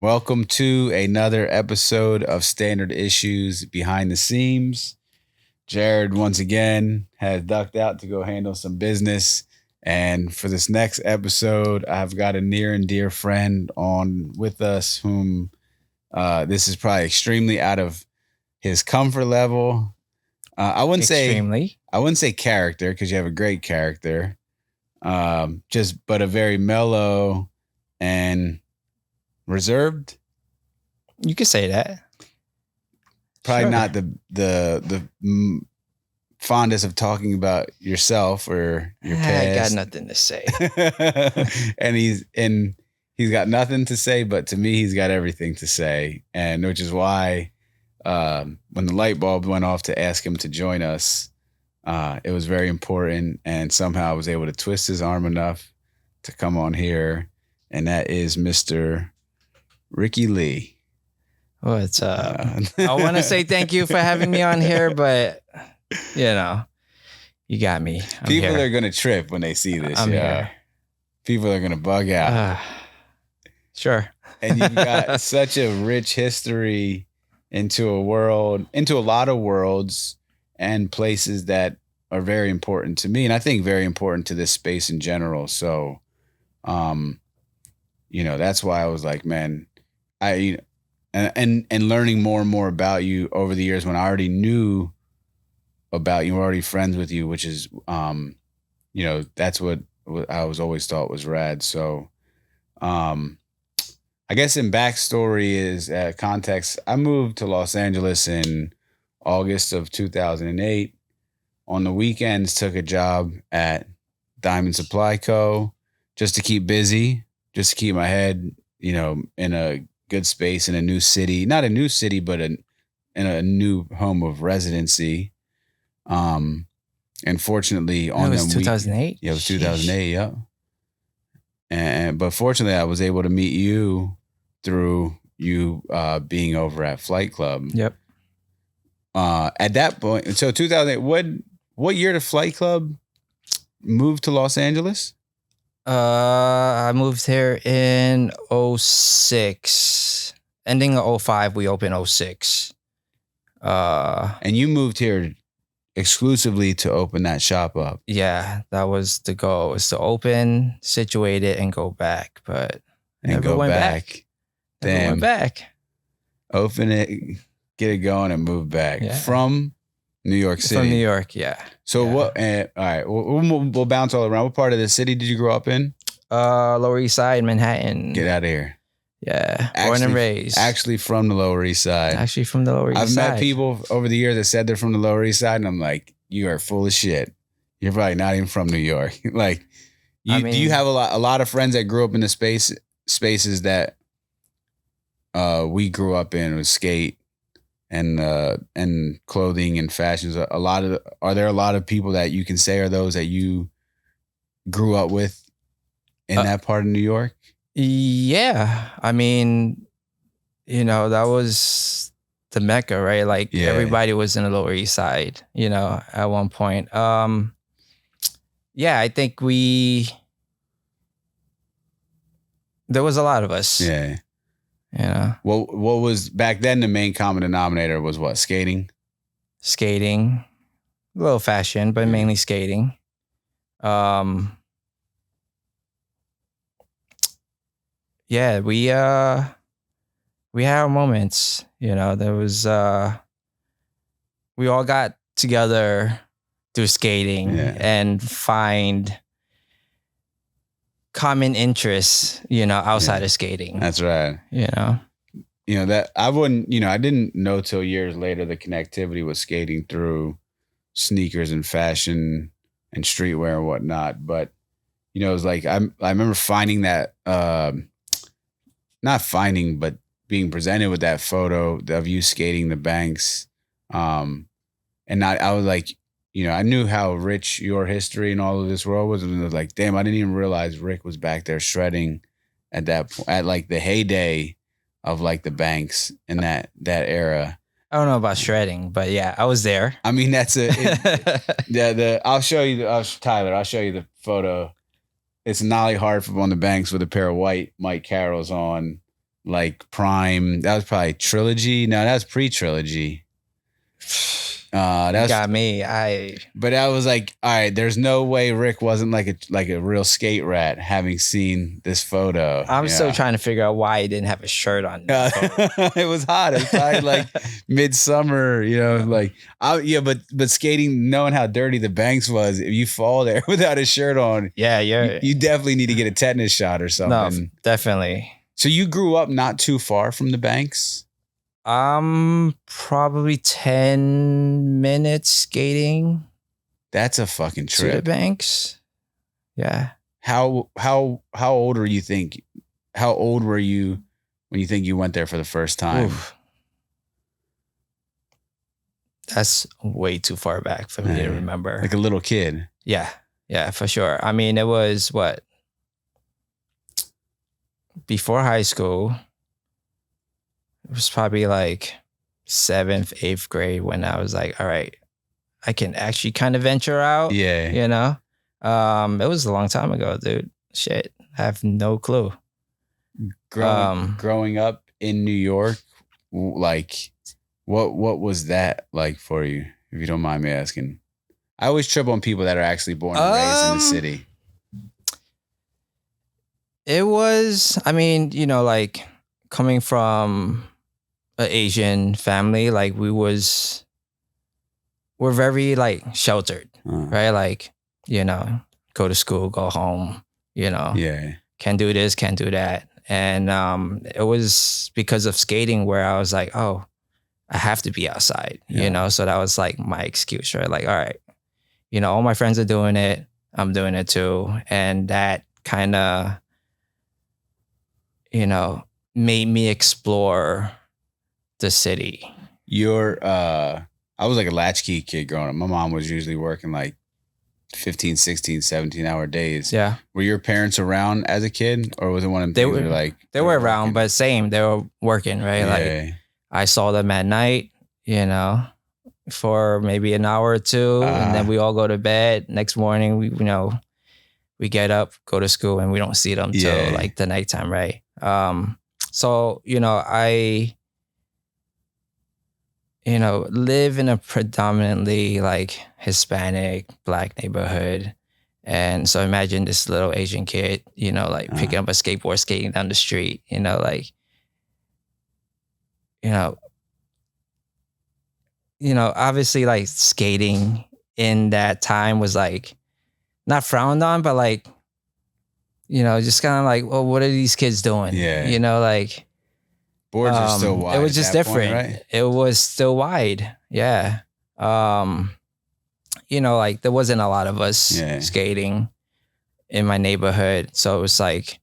Welcome to another episode of Standard Issues Behind the Seams. Jared, once again, has ducked out to go handle some business. And for this next episode, I've got a near and dear friend on with us whom this is probably extremely out of his comfort level. I wouldn't say character, because you have a great character. But a very mellow and reserved. You could say that. Probably not the fondest of talking about yourself or your past. I got nothing to say. and he's got nothing to say, but to me, he's got everything to say, and which is why when the light bulb went off to ask him to join us, it was very important, and somehow I was able to twist his arm enough to come on here, and that is Mr. Ricky Lee. What's up? I want to say thank you for having me on here, but you got me. People are gonna trip when they see this. I'm here. People are gonna bug out. Sure. And you've got such a rich history into a lot of worlds and places that are very important to me, and I think very important to this space in general. So, that's why I was like, man, and learning more and more about you over the years when I already knew about you, already friends with you, which is, that's what I was always thought was rad. So, I guess in backstory is context. I moved to Los Angeles in August of 2008. On the weekends, took a job at Diamond Supply Co. just to keep busy, just to keep my head, in a good space in a new city. Not a new city, but in a new home of residency. And fortunately, on it was 2008. Yeah, it was 2008. Yeah. But fortunately, I was able to meet you through you being over at Flight Club. Yep. At that point, so 2008. What year did Flight Club move to Los Angeles? I moved here in 06. Ending in 05, we opened 06. And you moved here exclusively to open that shop up. Yeah, that was the goal. Was to open, situate it, and go back. But never went back. Never went back. Open it, get it going, and move back. Yeah. From New York City. From New York, yeah. So what? All right, we'll bounce all around. What part of the city did you grow up in? Lower East Side, Manhattan. Get out of here. Yeah, born and raised. Actually from the Lower East Side. Actually from the Lower East Side. I've met people over the years that said they're from the Lower East Side, and I'm like, you are full of shit. You're probably not even from New York. Like, do you have a lot of friends that grew up in the spaces that we grew up in with skate and clothing and fashions? Are there a lot of people that you can say are those that you grew up with in that part of New York? Yeah. I mean, that was the Mecca, right? Like everybody was in the Lower East Side, at one point. I think there was a lot of us. Yeah. Well, what was back then the main common denominator was what? Skating, a little fashion, but mainly skating. We had our moments. There was we all got together through skating and find common interests, outside of skating. That's right. That I wouldn't, I didn't know till years later the connectivity with skating through sneakers and fashion and streetwear and whatnot. But, it was like, I remember finding that, not finding, but being presented with that photo of you skating the banks. I was like, I knew how rich your history and all of this world was. And I was like, damn, I didn't even realize Rick was back there shredding at that point, at like the heyday of like the banks in that era. I don't know about shredding, but yeah, I was there. I mean, that's I'll show you, Tyler, I'll show you the photo. It's Nolly Hartford on the banks with a pair of white Mike Carrolls on, like prime. That was probably trilogy. No, that was pre-trilogy. That got me. But I was like, all right, there's no way Rick wasn't like a real skate rat having seen this photo. I'm still trying to figure out why he didn't have a shirt on. It was hot. It was probably like midsummer, but skating, knowing how dirty the Banks was, if you fall there without a shirt on, you definitely need to get a tetanus shot or something. No, definitely. So you grew up not too far from the Banks? Probably 10 minutes skating. That's a fucking trip. To the Banks. Yeah. How old were you think? How old were you when you think you went there for the first time? Oof. That's way too far back for me to remember. Like a little kid. Yeah. Yeah, for sure. I mean, it was what? Before high school. It was probably like 7th, 8th grade when I was like, all right, I can actually kind of venture out. Yeah. You know? It was a long time ago, dude. Shit. I have no clue. Growing up in New York, like what was that like for you, if you don't mind me asking? I always trip on people that are actually born and raised in the city. It was, I mean, like coming from an Asian family, like we're very like sheltered, right? Like, go to school, go home, Yeah. Can't do this, can't do that. And it was because of skating where I was like, oh, I have to be outside, So that was like my excuse, right? Like, all right, all my friends are doing it. I'm doing it too. And that kind of, made me explore the city. I was like a latchkey kid growing up. My mom was usually working like 15, 16, 17-hour days. Yeah. Were your parents around as a kid, or was it one of them they were around, working? But same, they were working, right? Yeah. Like I saw them at night, for maybe an hour or two, and then we all go to bed. Next morning, we get up, go to school, and we don't see them till like the nighttime, right? So, I live in a predominantly like Hispanic, Black neighborhood. And so imagine this little Asian kid, like picking up a skateboard, skating down the street, obviously like skating in that time was like not frowned on, but like, just kind of like, well, what are these kids doing? Yeah. Like boards are still wide. It was just different. Point, right? It was still wide. Yeah. Like there wasn't a lot of us skating in my neighborhood. So it was like,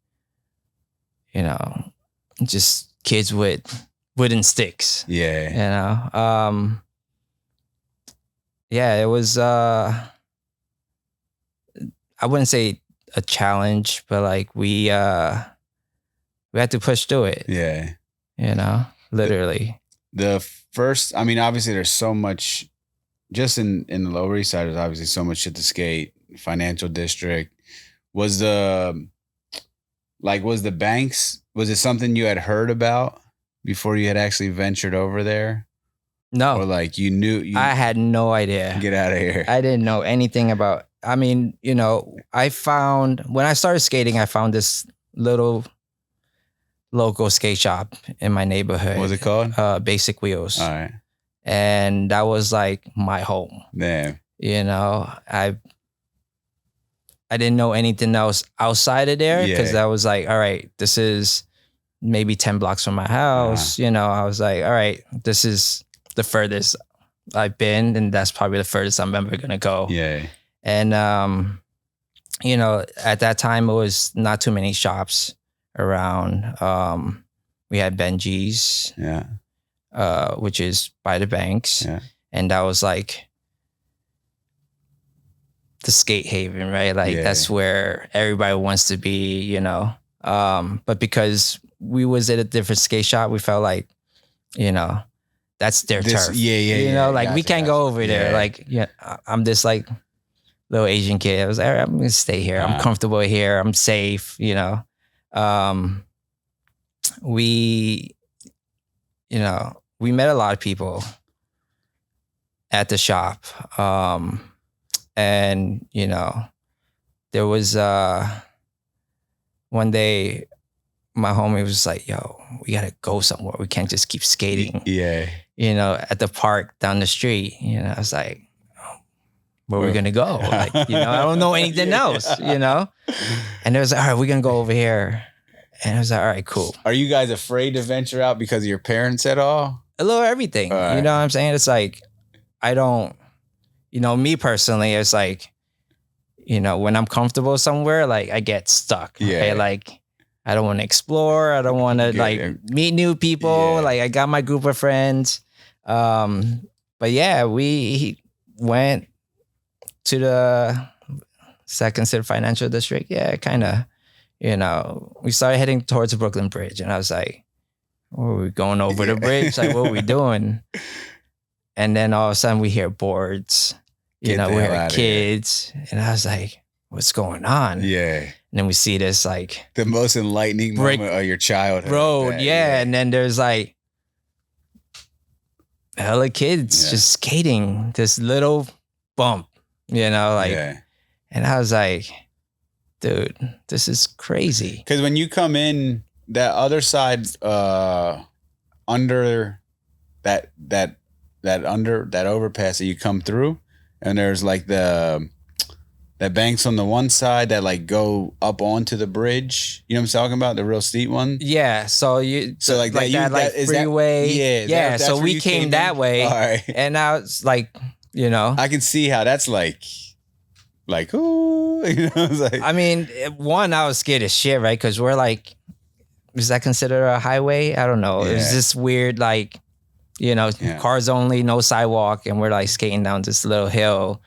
just kids with wooden sticks. Yeah. It was, I wouldn't say a challenge, but like we had to push through it. Yeah. Literally. The first, I mean, obviously there's so much just in the Lower East Side, there's obviously so much shit to skate. Financial District. Was the Banks, was it something you had heard about before you had actually ventured over there? No. Or like you knew? I had no idea. Get out of here. I didn't know anything about, I mean, when I started skating, I found this little local skate shop in my neighborhood. What was it called? Basic Wheels. All right. And that was like my home. Damn. I didn't know anything else outside of there because I was like, all right, this is maybe 10 blocks from my house. I was like, all right, this is the furthest I've been, and that's probably the furthest I'm ever gonna go. Yeah. And at that time it was not too many shops around. We had Benji's, which is by the Banks, and that was like the skate haven, right? Like that's where everybody wants to be, but because we was at a different skate shop, we felt like, that's their turf. Like we can't go over there. Like, I'm this like little Asian kid. I was like, all right, I'm gonna stay here. I'm comfortable here. I'm safe, we met a lot of people at the shop. And, there was one day my homie was like, yo, we got to go somewhere. We can't just keep skating. Yeah. At the park down the street. I was like, where are we going to go? Like, I don't know anything else, And it was like, all right, we're going to go over here. And I was like, all right, cool. Are you guys afraid to venture out because of your parents at all? A little everything. Right. You know what I'm saying? It's like, I don't, me personally, it's like, when I'm comfortable somewhere, like I get stuck. Yeah. Okay? Like, I don't want to explore. I don't want to meet new people. Yeah. Like I got my group of friends. But yeah, we went to the Second City Financial District. Yeah, kind of, we started heading towards the Brooklyn Bridge. And I was like, oh, are we going over the bridge? Like, what are we doing? And then all of a sudden we hear boards, we hear kids. And I was like, what's going on? Yeah. And then we see this like the most enlightening moment of your childhood. Road, yeah. And then there's like hella kids just skating this little bump, and I was like, dude, this is crazy. Because when you come in that other side, under that overpass that you come through, and there's like that banks on the one side that like go up onto the bridge. You know what I'm talking about? The real steep one. Yeah. So like that freeway. Yeah. So we came that way. All right. And I was like, I can see how that's like, ooh, it's like, I mean, I was scared as shit, right? Because we're like, is that considered a highway? I don't know. Yeah. It was this weird, like, cars only, no sidewalk, and we're like skating down this little hill.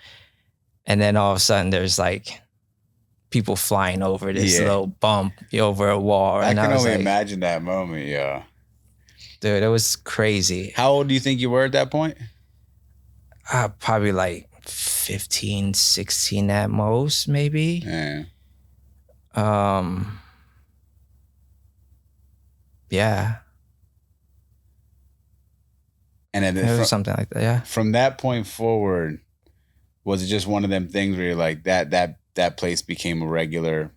And then all of a sudden there's like people flying over this little bump over a wall. I can only imagine that moment, yeah. Dude, it was crazy. How old do you think you were at that point? Probably like 15, 16 at most, maybe. Yeah. Yeah. And then it was something like that, yeah. From that point forward, was it just one of them things where you're like that place became a regular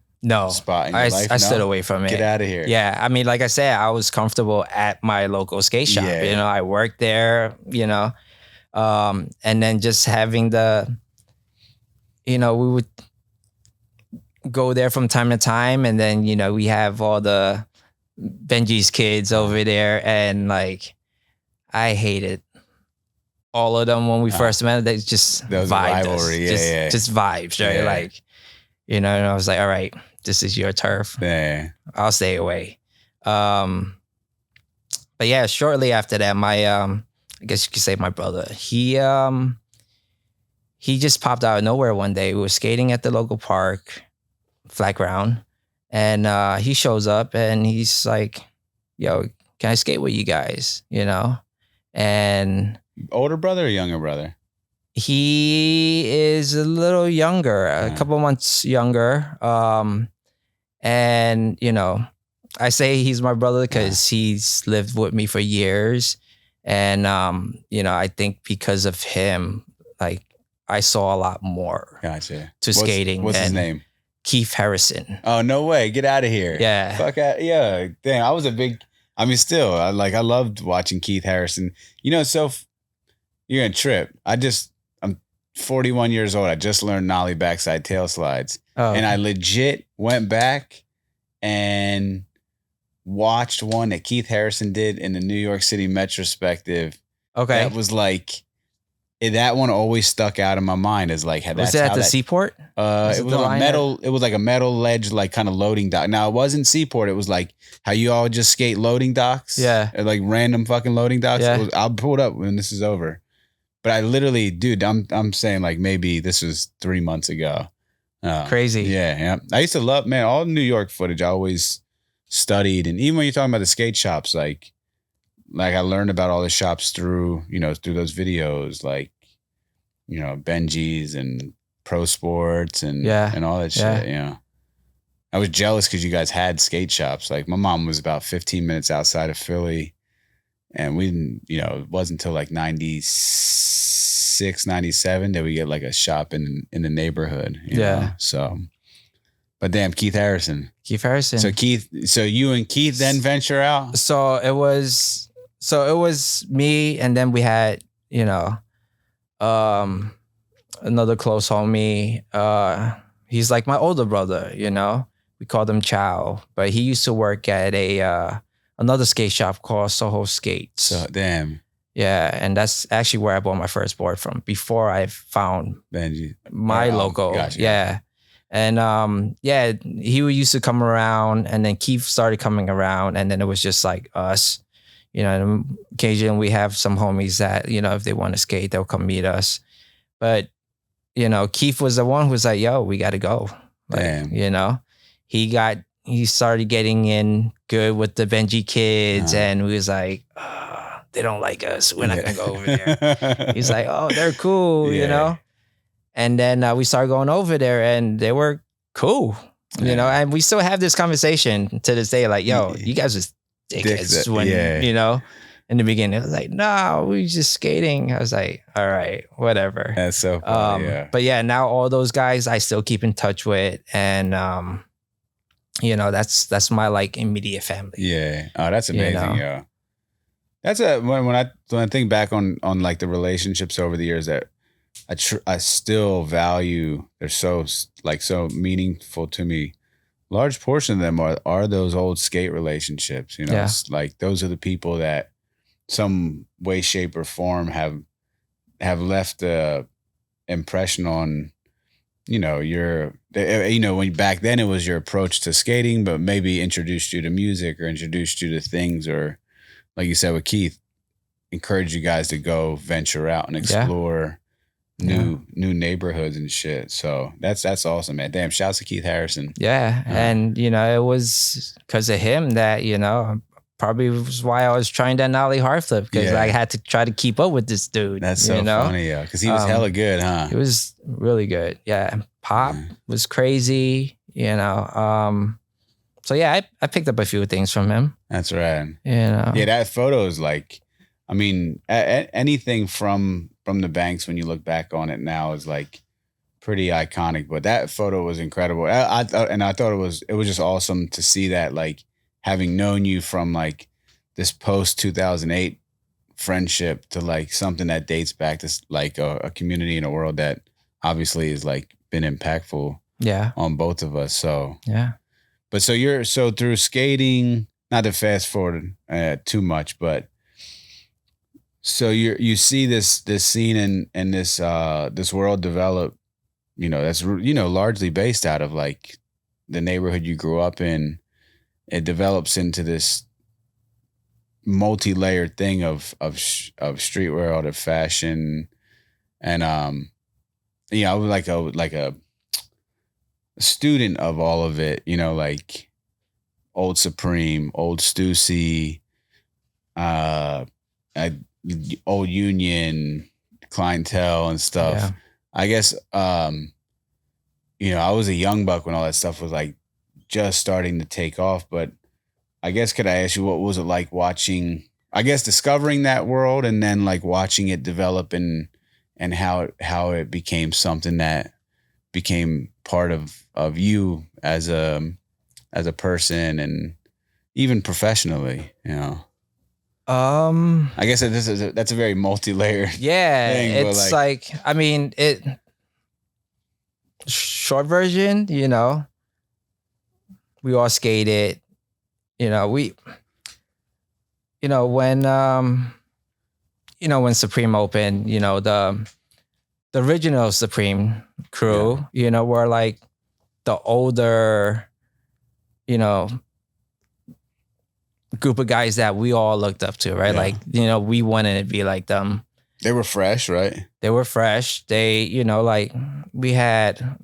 spot in your life? I stood away from it. Get out of here. Yeah. I mean, like I said, I was comfortable at my local skate shop. Yeah. I worked there, and then just having we would go there from time to time, and then, we have all the Benji's kids over there, and like I hated all of them when we first met. They just vibed us. Just vibes, right? Yeah. Like, and I was like, all right, this is your turf. Yeah. I'll stay away. But yeah, shortly after that, my I guess you could say my brother, he just popped out of nowhere one day. We were skating at the local park, flat ground, and he shows up and he's like, yo, can I skate with you guys? And older brother or younger brother? He is a little younger, a couple months younger. And, I say he's my brother because he's lived with me for years. And, I think because of him, like I saw a lot more skating. What's his name? Keith Harrison. Oh, no way. Get out of here. Yeah. Fuck out. Yeah. Damn. I loved watching Keith Harrison. So you're gonna trip. I'm 41 years old. I just learned nollie backside tail slides. Oh. And I legit went back and watched one that Keith Harrison did in the New York City Metrospective. Okay. That was like, that one always stuck out in my mind as like, was it at the Seaport? It was on metal. It was like a metal ledge, like kind of loading dock. Now it wasn't Seaport. It was like how you all just skate loading docks. Yeah. Like random fucking loading docks. Yeah. I'll pull it up when this is over. But I literally, dude, I'm saying like maybe this was 3 months ago. Crazy. Yeah. I used to love, man, all the New York footage I always studied. And even when you're talking about the skate shops, like I learned about all the shops through those videos, like, Benji's and Pro Sports and all that shit. I was jealous because you guys had skate shops. Like my mom was about 15 minutes outside of Philly, and we didn't, it wasn't until like 96, 97 that we get like a shop in the neighborhood, you know? So, but damn, Keith Harrison. So you and Keith then venture out? So it was me, and then we had, another close homie. He's like my older brother, We called him Chow, but he used to work at another skate shop called Soho Skates. So damn. Yeah, and that's actually where I bought my first board from before I found my logo. Gotcha. Yeah. And he used to come around, and then Keith started coming around, and then it was just like us. And occasionally we have some homies that, if they want to skate, they'll come meet us. But, Keith was the one who was like, yo, we got to go. Like, he started getting in good with the Benji kids, and we was like, they don't like us. We're not going to go over there. He's like, oh, they're cool, And then we started going over there, and they were cool, and we still have this conversation to this day. Like, yo, you guys was dickheads when, in the beginning. It was like, no, we just skating. I was like, all right, whatever. That's so funny, But yeah, now all those guys I still keep in touch with, and that's my like immediate family. Yeah. Oh, that's amazing, yo. That's when I think back on like the relationships over the years that I still value. They're so meaningful to me. Large portion of them are those old skate relationships. It's like those are the people that some way, shape, or form have left a impression on. When back then it was your approach to skating, but maybe introduced you to music or introduced you to things, or like you said with Keith, encourage you guys to go venture out and explore new neighborhoods and shit. So that's awesome, man. Damn, shouts to Keith Harrison. Yeah. And it was because of him that, probably was why I was trying that nollie hard flip, because I had to try to keep up with this dude. That's so funny, yeah. Because he was hella good, huh? He was really good. Yeah. Pop was crazy, So yeah, I picked up a few things from him. That's right. Yeah, that photo is like, I mean, anything from the Banks when you look back on it now is like pretty iconic. But that photo was incredible. I thought it was just awesome to see that, like, having known you from like this post 2008 friendship to like something that dates back to like a community in a world that obviously is like been impactful on both of us. So but so through skating, not to fast forward too much, but so you see this scene and this world develop, that's largely based out of like the neighborhood you grew up in. It develops into this multi-layered thing of streetwear, out of fashion, and I was like a student of all of it. Like Old Supreme, Old Stussy, Old Union, Clientele, and stuff. Yeah. I guess I was a young buck when all that stuff was like just starting to take off. But I guess, could I ask you, what was it like watching, I guess, discovering that world and then like watching it develop and how it became something that became part of you as a person and even professionally, I guess that's a very multi-layered thing. It's like I mean, short version, we all skated, when Supreme opened, the original Supreme crew, were like the older, group of guys that we all looked up to, right? Like, we wanted to be like them. They were fresh, right? They were fresh. They, like we had,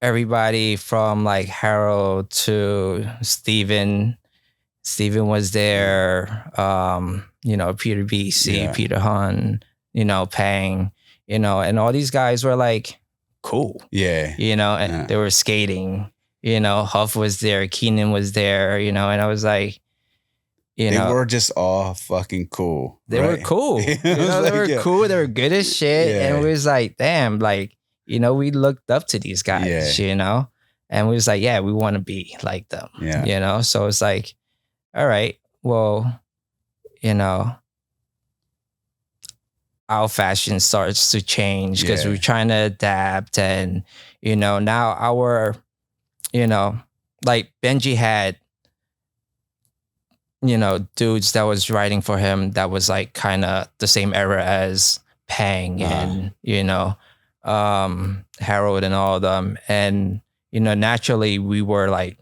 everybody from like Harold to Steven. Steven was there, Peter BC, Peter Hun, Pang, and all these guys were like cool. Yeah. You know, and they were skating, you know, Huff was there, Keenan was there, you know, and I was like, they were just all fucking cool. They were cool. You know, they were cool. They were good as shit. Yeah. And it was like, damn, like, you know, we looked up to these guys, you know, and we was like, yeah, we want to be like them, you know? So it's like, all right, well, you know, our fashion starts to change because we're trying to adapt. And, you know, now our, you know, like Benji had, you know, dudes that was writing for him that was like kind of the same era as Pang and, you know, Harold and all of them. And, you know, naturally we were like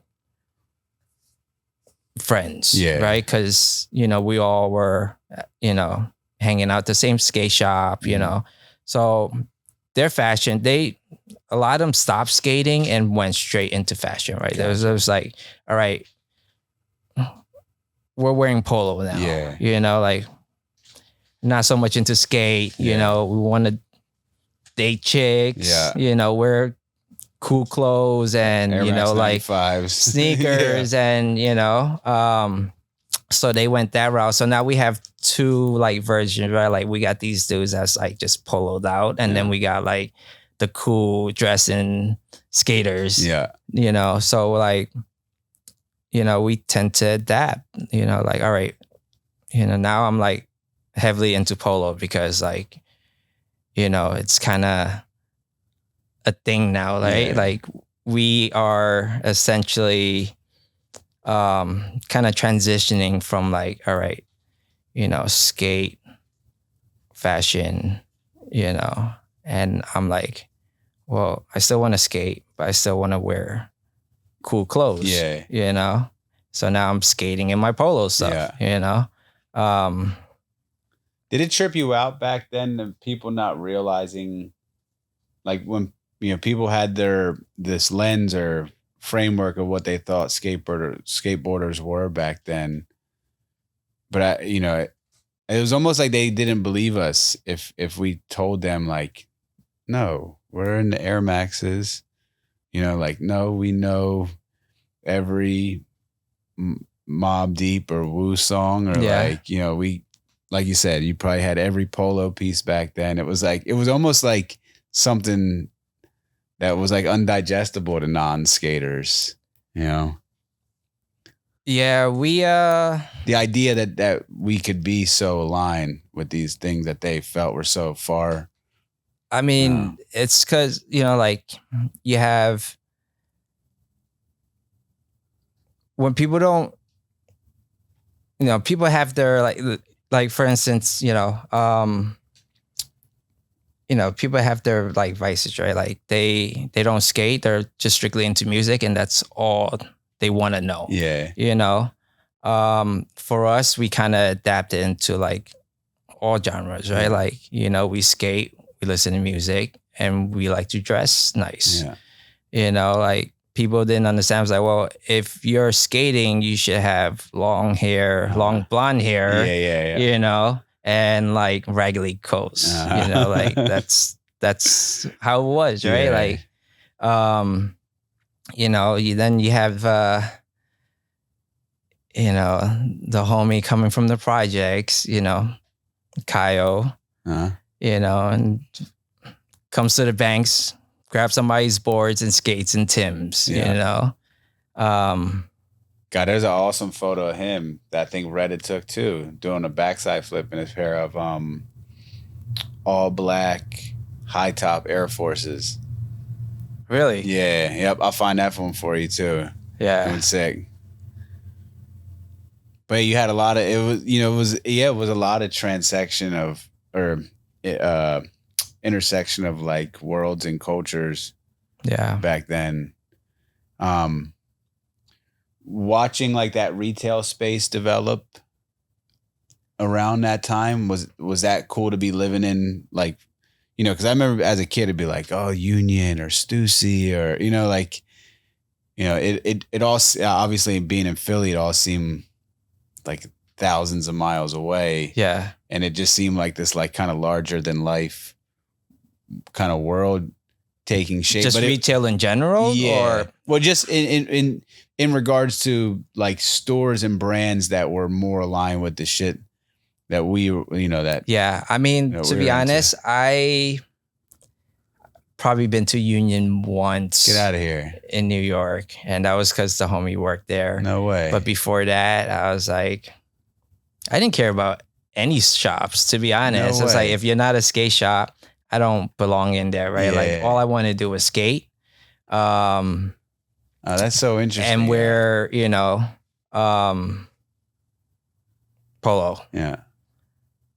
friends, right? Because, you know, we all were, you know, hanging out the same skate shop, you know. So their fashion, a lot of them stopped skating and went straight into fashion, right? It was like, all right, we're wearing polo now, you know, like not so much into skate, you know, we want to date chicks, you know, wear cool clothes and, Air you know, like sneakers and, you know, so they went that route. So now we have two like versions, right? Like we got these dudes that's like just poloed out and then we got like the cool dressing skaters, you know, so like, you know, we tend to adapt, you know, like, all right, you know, now I'm like heavily into polo because like, you know, it's kind of a thing now, right? Like we are essentially kind of transitioning from like, all right, you know, skate, fashion, you know, and I'm like, well, I still want to skate, but I still want to wear cool clothes, you know? So now I'm skating in my polo stuff, you know? Did it trip you out back then, the people not realizing, like when, you know, people had this lens or framework of what they thought skateboarders were back then. But you know, it was almost like they didn't believe us if we told them like, no, we're in the Air Maxes, you know, like, no, we know every Mobb Deep or Wu song, or like, you know, we, like you said, you probably had every polo piece back then. It was like, it was almost like something that was like undigestible to non-skaters, you know? Yeah, we the idea that we could be so aligned with these things that they felt were so far. I mean, it's because, you know, like you have, when people don't, you know, people have their like for instance, you know, people have their like vices, right? Like they don't skate, they're just strictly into music and that's all they want to know. Yeah. You know, for us, we kind of adapted into like all genres, right? Like, you know, we skate, we listen to music and we like to dress nice. Yeah. You know, like people didn't understand. I was like, well, if you're skating, you should have long hair, long blonde hair, you know, and like raggedy coats, you know, like that's how it was, right? Like, you know, then you have, you know, the homie coming from the projects, you know, Kyle, you know, and comes to the banks, grabs somebody's boards and skates and Tim's, you know. God, there's an awesome photo of him that I think Reddit took too, doing a backside flip in his pair of all black high top Air Forces. Really? Yeah. Yep. I'll find that one for you too. Yeah. It was sick. But you had a lot of, it was a lot of intersection of like worlds and cultures. Yeah. Back then. Watching like that retail space develop around that time, was that cool to be living in, like, you know, because I remember as a kid it'd be like, oh, Union or Stussy, or, you know, like, you know, it all, obviously being in Philly, it all seemed like thousands of miles away. Yeah. And it just seemed like this like kind of larger than life kind of world taking shape. Just but retail in general? Yeah. Or well, just in regards to like stores and brands that were more aligned with the shit that we, that. Yeah. I mean, to be honest, I probably been to Union once. Get out of here. In New York. And that was because the homie worked there. No way. But before that, I was like, I didn't care about any shops, to be honest. It's like, if you're not a skate shop, I don't belong in there, right? Yeah. Like, all I want to do is skate. Oh, that's so interesting. And where, polo. Yeah.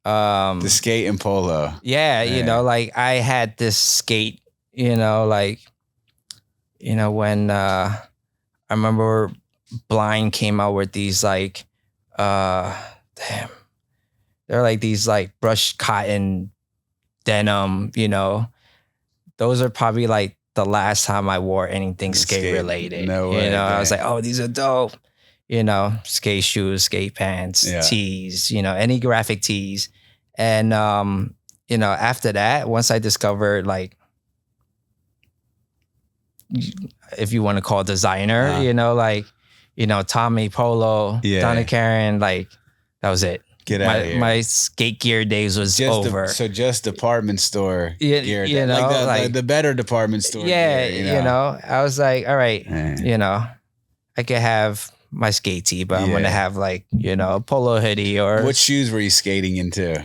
The skate and polo. Yeah, like I had this skate, when I remember Blind came out with these like they're like these like brushed cotton denim, those are probably like the last time I wore anything skate related. No way. I was like, oh, these are dope. Skate shoes, skate pants, tees, any graphic tees. And after that, once I discovered like, if you want to call designer, Tommy Polo, Donna Karen, like that was it. Get out of here. My skate gear days was over. Just department store gear. Like the better department store gear. I was like, all right, I could have my skate tee, but I'm going to have like, a polo hoodie or... What shoes were you skating into?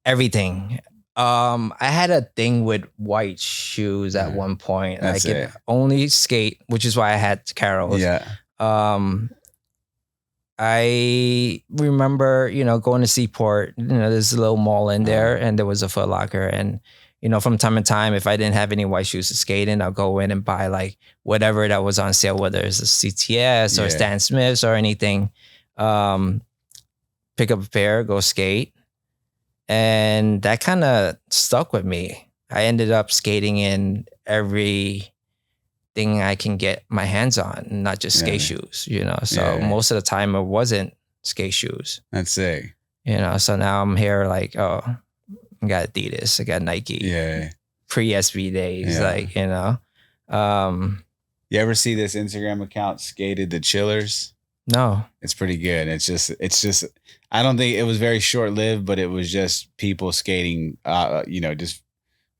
Everything. I had a thing with white shoes at one point. I could only skate, which is why I had Carol's. Yeah. I remember, going to Seaport, there's a little mall in there and there was a Foot Locker. And, from time to time, if I didn't have any white shoes to skate in, I'll go in and buy like whatever that was on sale, whether it's a CTS or Stan Smith's or anything. Pick up a pair, go skate. And that kind of stuck with me. I ended up skating in everything I can get my hands on, not just skate shoes, So most of the time it wasn't skate shoes. That's sick. So now I'm here like, oh, I got Adidas, I got Nike. Yeah. Pre-SB days, You ever see this Instagram account, Skated the Chillers? No. It's pretty good. It's just I don't think it was very short lived, but it was just people skating just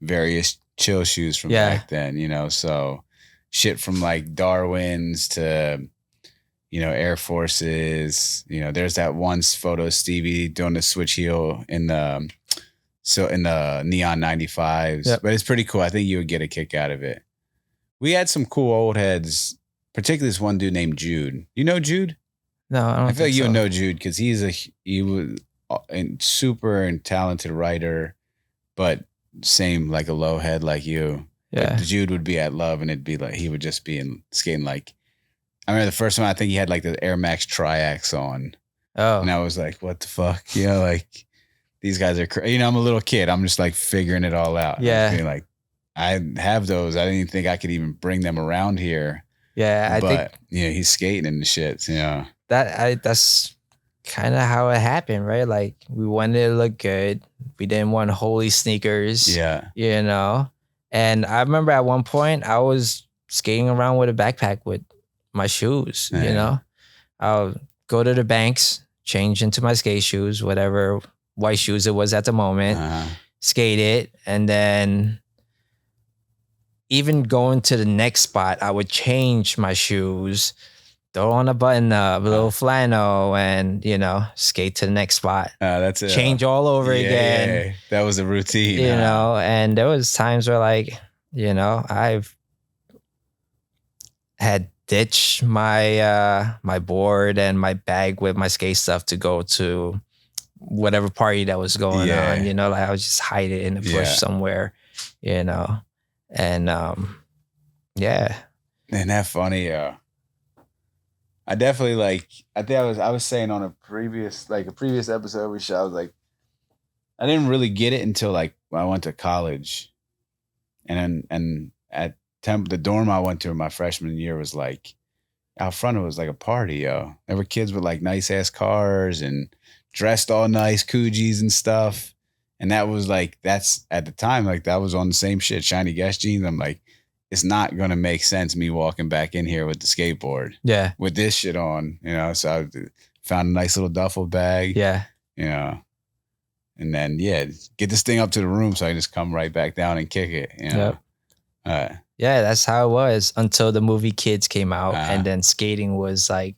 various chill shoes from back then, so shit from like Darwin's to Air Forces. There's that one photo of Stevie doing the switch heel in the neon 95s. But it's pretty cool. I think you would get a kick out of it. We had some cool old heads, particularly this one dude named Jude. You know Jude? No, I don't I feel like you would know Jude because he was a super and talented writer, but same like a low head like you. Yeah. But Jude would be at Love and it'd be like he would just be skating like. I remember the first one I think he had like the Air Max Triax on. Oh. And I was like, what the fuck? Like these guys are crazy. I'm a little kid. I'm just like figuring it all out. Yeah. Being like, I have those. I didn't even think I could even bring them around here. Yeah, I think he's skating and the shit. That's kind of how it happened, right? Like we wanted to look good. We didn't want holy sneakers. Yeah. And I remember at one point I was skating around with a backpack with my shoes. I'll go to the banks, change into my skate shoes, whatever white shoes it was at the moment, skate it, and then even going to the next spot, I would change my shoes, throw on a button up, a little flannel, and skate to the next spot. That's it. Change all over again. Yeah. That was a routine. And there was times where like, I've had ditched my my board and my bag with my skate stuff to go to whatever party that was going on. Like I would just hide it in the bush somewhere. And yeah. And that's funny. I definitely like. I think I was saying on a previous episode we shot. I was like, I didn't really get it until like when I went to college, and at the dorm I went to in my freshman year was like out front. It was like a party, yo. There were kids with like nice ass cars and dressed all nice, Coogis and stuff. And that was like, that's at the time, like that was on the same shit, shiny gas jeans. I'm like, it's not gonna make sense me walking back in here with the skateboard. Yeah. With this shit on, So I found a nice little duffel bag. Yeah. And then get this thing up to the room so I can just come right back down and kick it. Yep. Yeah, that's how it was until the movie Kids came out, and then skating was like,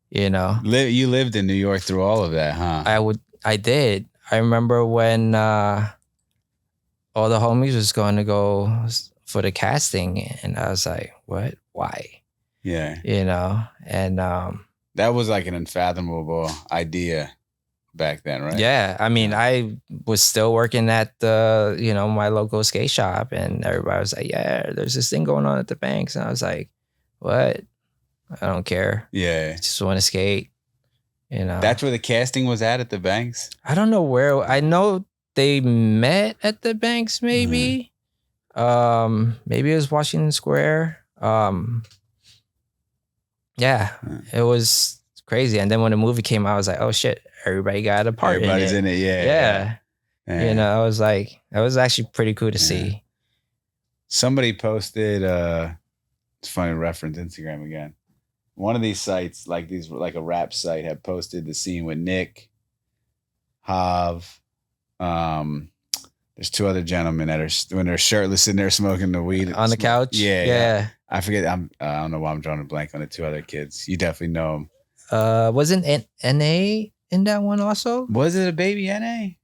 You lived in New York through all of that, huh? I did. I remember when all the homies was going to go for the casting, and I was like, what? Why? Yeah. And that was like an unfathomable idea back then, right? Yeah. I mean, I was still working at the, my local skate shop, and everybody was like, yeah, there's this thing going on at the banks. And I was like, what? I don't care. Yeah. I just want to skate. That's where the casting was at the banks? I don't know where. I know they met at the banks, maybe. Maybe it was Washington Square. Yeah, it was crazy. And then when the movie came out, I was like, oh shit, everybody got a part Everybody's in it. Yeah. I was like, it was actually pretty cool to see. Somebody posted, it's funny, reference Instagram again. One of these sites, like a rap site, had posted the scene with Nick, Hav. There's two other gentlemen that are, when they're shirtless sitting there smoking the weed on the couch. Yeah. I forget. I don't know why I'm drawing a blank on the two other kids. You definitely know them. Wasn't NA in that one also? Was it a baby NA?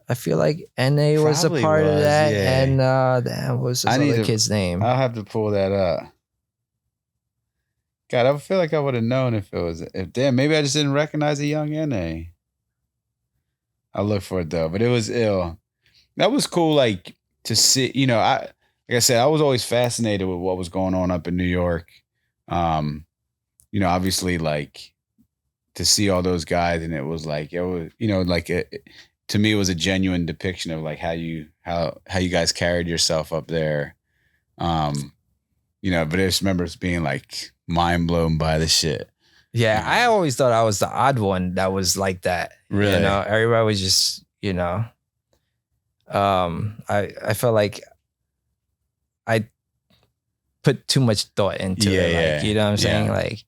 I feel like NA was a part of that, and that was this other kid's name. I'll have to pull that up. God, I feel like I would have known if maybe I just didn't recognize a young NA. I'll look for it though, but it was ill. That was cool, like to see. Like I said, I was always fascinated with what was going on up in New York. Obviously, like to see all those guys, and it was like to me, it was a genuine depiction of like how you guys carried yourself up there. But I just remember it being like mind blown by the shit. Yeah, I always thought I was the odd one that was like that. Really? Everybody was just, I felt like I put too much thought into it. Like, you know what I'm saying? Like,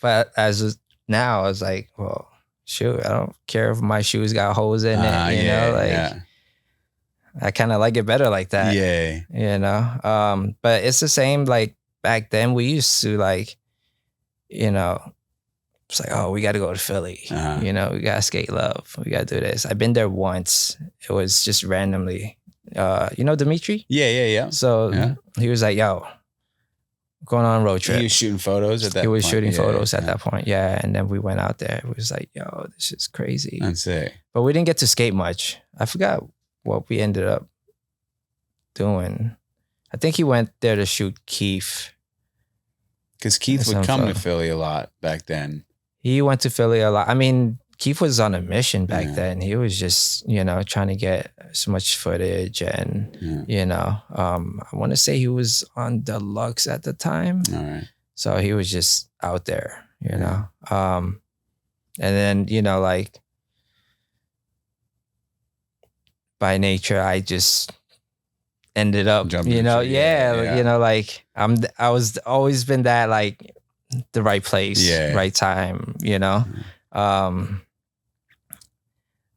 but as now, I was like, well, shoot, I don't care if my shoes got holes in it. I kind of like it better like that. Yeah. But it's the same. Like back then, we used to like, it's like, oh, we got to go to Philly. We got to skate love. We got to do this. I've been there once. It was just randomly. Dimitri? Yeah. So he was like, yo, going on a road trip. He was shooting photos at that point? He was shooting photos at that point, And then we went out there. It was like, yo, this is crazy. That's it. But we didn't get to skate much. I forgot what we ended up doing. I think he went there to shoot Keith. Because Keith would come to Philly a lot back then. He went to Philly a lot. I mean, Keith was on a mission back then. He was just, trying to get so much footage. And, I want to say he was on Deluxe at the time. All right. So he was just out there, And then, like, by nature, I just ended up, like I was always been that like the right place, right time,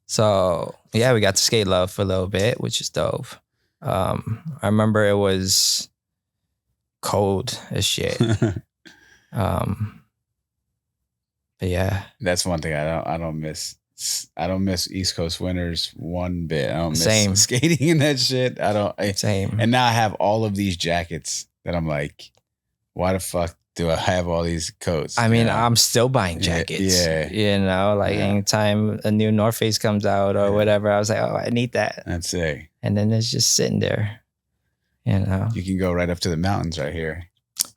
So we got to skate love for a little bit, which is dope. I remember it was cold as shit. But yeah, that's one thing I don't miss. I don't miss East Coast winters one bit. I don't miss skating in that shit. Same. And now I have all of these jackets that I'm like, why the fuck do I have all these coats? I mean, I'm still buying jackets. Anytime a new North Face comes out or whatever, I was like, oh, I need that. That's it. And then it's just sitting there. You can go right up to the mountains right here.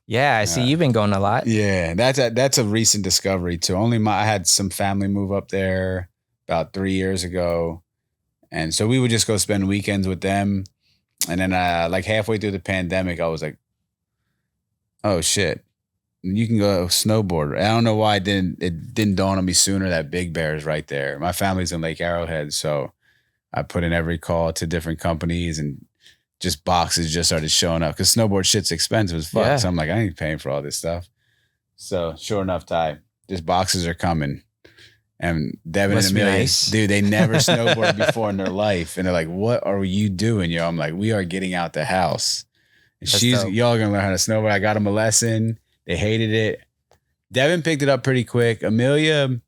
Yeah, I see you've been going a lot. Yeah, that's a recent discovery too. I had some family move up there about 3 years ago, and so we would just go spend weekends with them. And then, like halfway through the pandemic, I was like, "Oh shit, you can go snowboard." I don't know why it didn't dawn on me sooner that Big Bear is right there. My family's in Lake Arrowhead, so I put in every call to different companies and just boxes just started showing up because snowboard shit's expensive as fuck. Yeah. So I'm like, I ain't paying for all this stuff. So sure enough, Ty, just boxes are coming. And Devin Must and be Amelia, nice. dude, they never snowboarded before in their life. And they're like, what are you doing, yo? I'm like, we are getting out the house. And y'all gonna learn how to snowboard. I got them a lesson. They hated it. Devin picked it up pretty quick. Amelia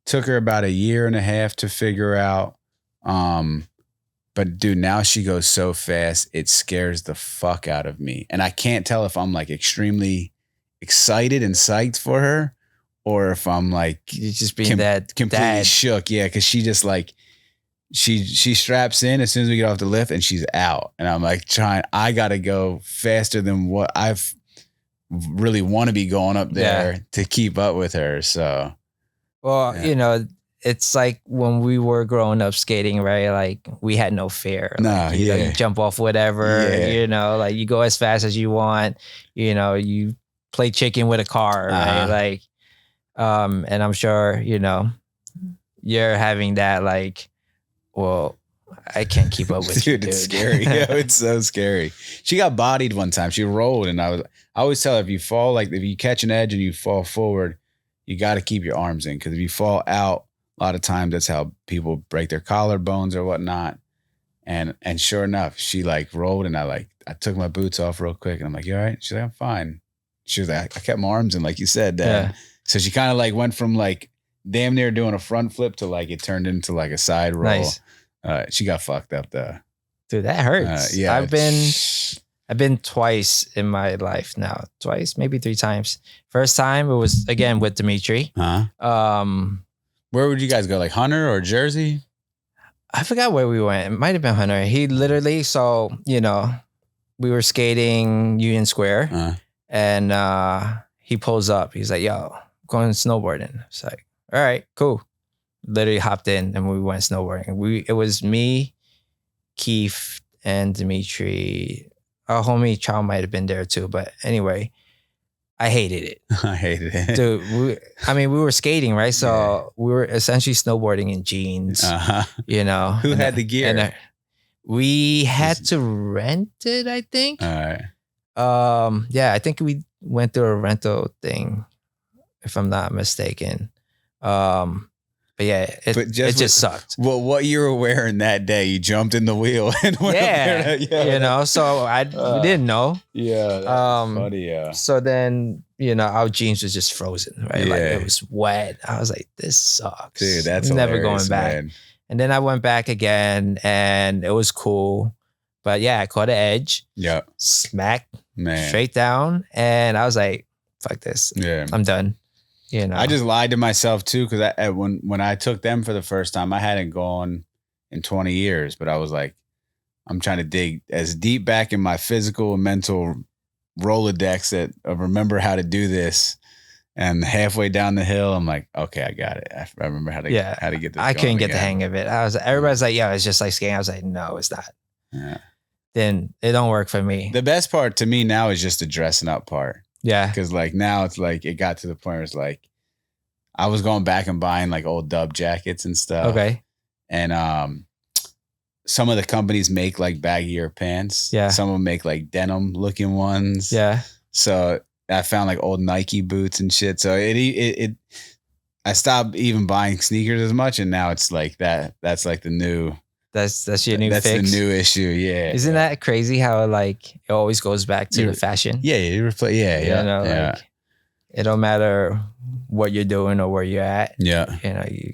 took her about a year and a half to figure out. But dude, now she goes so fast, it scares the fuck out of me. And I can't tell if I'm like extremely excited and psyched for her, or if I'm like you just being that completely dad. shook. Yeah, because she just like she straps in as soon as we get off the lift and she's out. And I'm like I gotta go faster than what I've really want to be going up there to keep up with her. So well, you know, it's like when we were growing up skating, right? Like we had no fear. No, like, you know, you jump off whatever, you know, like you go as fast as you want, you know, you play chicken with a car, right? Like, and I'm sure, you know, you're having that like, well, I can't keep up with you, dude. It's scary. Yeah, it's so scary. She got bodied one time. She rolled, and I always tell her, if you fall, like if you catch an edge and you fall forward, you got to keep your arms in, because if you fall out, a lot of times that's how people break their collarbones or whatnot. And sure enough, she like rolled, and I took my boots off real quick, and I'm like, you all right? She's like, I'm fine. She was like, I kept my arms in, like you said, Dad. Yeah. So she kind of like went from like damn near doing a front flip to like it turned into like a side roll. Nice. She got fucked up though. Dude, that hurts. Yeah. I've been twice in my life now. Twice, maybe 3 times. First time it was again with Dimitri. Where would you guys go? Like Hunter or Jersey? I forgot where we went. It might have been Hunter. He literally, so, you know, we were skating Union Square and he pulls up. He's like, yo, I'm going snowboarding. It's like, all right, cool. Literally hopped in and we went snowboarding. It was me, Keith, and Dimitri. Our homie Chow might have been there too. But anyway, I hated it. I hated it. Dude, we were skating, right? So we were essentially snowboarding in jeans, you know. Who had the gear? And we had to rent it, I think. All right. Yeah, I think we went through a rental thing, if I'm not mistaken. But yeah, it just sucked. Well, what you were wearing that day, you jumped in the wheel and went up there. You know, so we didn't know. Yeah, that's funny, yeah. So then, you know, our jeans was just frozen, right? Yeah. Like it was wet. I was like, this sucks. Dude, that's never going back. Man. And then I went back again and it was cool. But yeah, I caught an edge. Yeah. Smack. Man. Straight down. And I was like, fuck this. Yeah. I'm done. You know, I just lied to myself too, because when I took them for the first time, I hadn't gone in 20 years, but I was like, I'm trying to dig as deep back in my physical and mental Rolodex that remember how to do this. And halfway down the hill, I'm like, okay, I got it. I remember how to get this. I couldn't get the hang of it. Everybody's like, yeah, it's just like skating. I was like, no, it's not. Yeah. Then it don't work for me. The best part to me now is just the dressing up part. Yeah. Because like now it's like it got to the point where it's like I was going back and buying like old Dub jackets and stuff. Okay. And some of the companies make like baggier pants. Yeah. Some of them make like denim looking ones. Yeah. So I found like old Nike boots and shit. So I stopped even buying sneakers as much, and now it's like that's like the new. That's your new fix. That's the new issue, yeah. Isn't that crazy how like it always goes back to the fashion? Yeah, you know, like it don't matter what you're doing or where you're at. Yeah. You know, you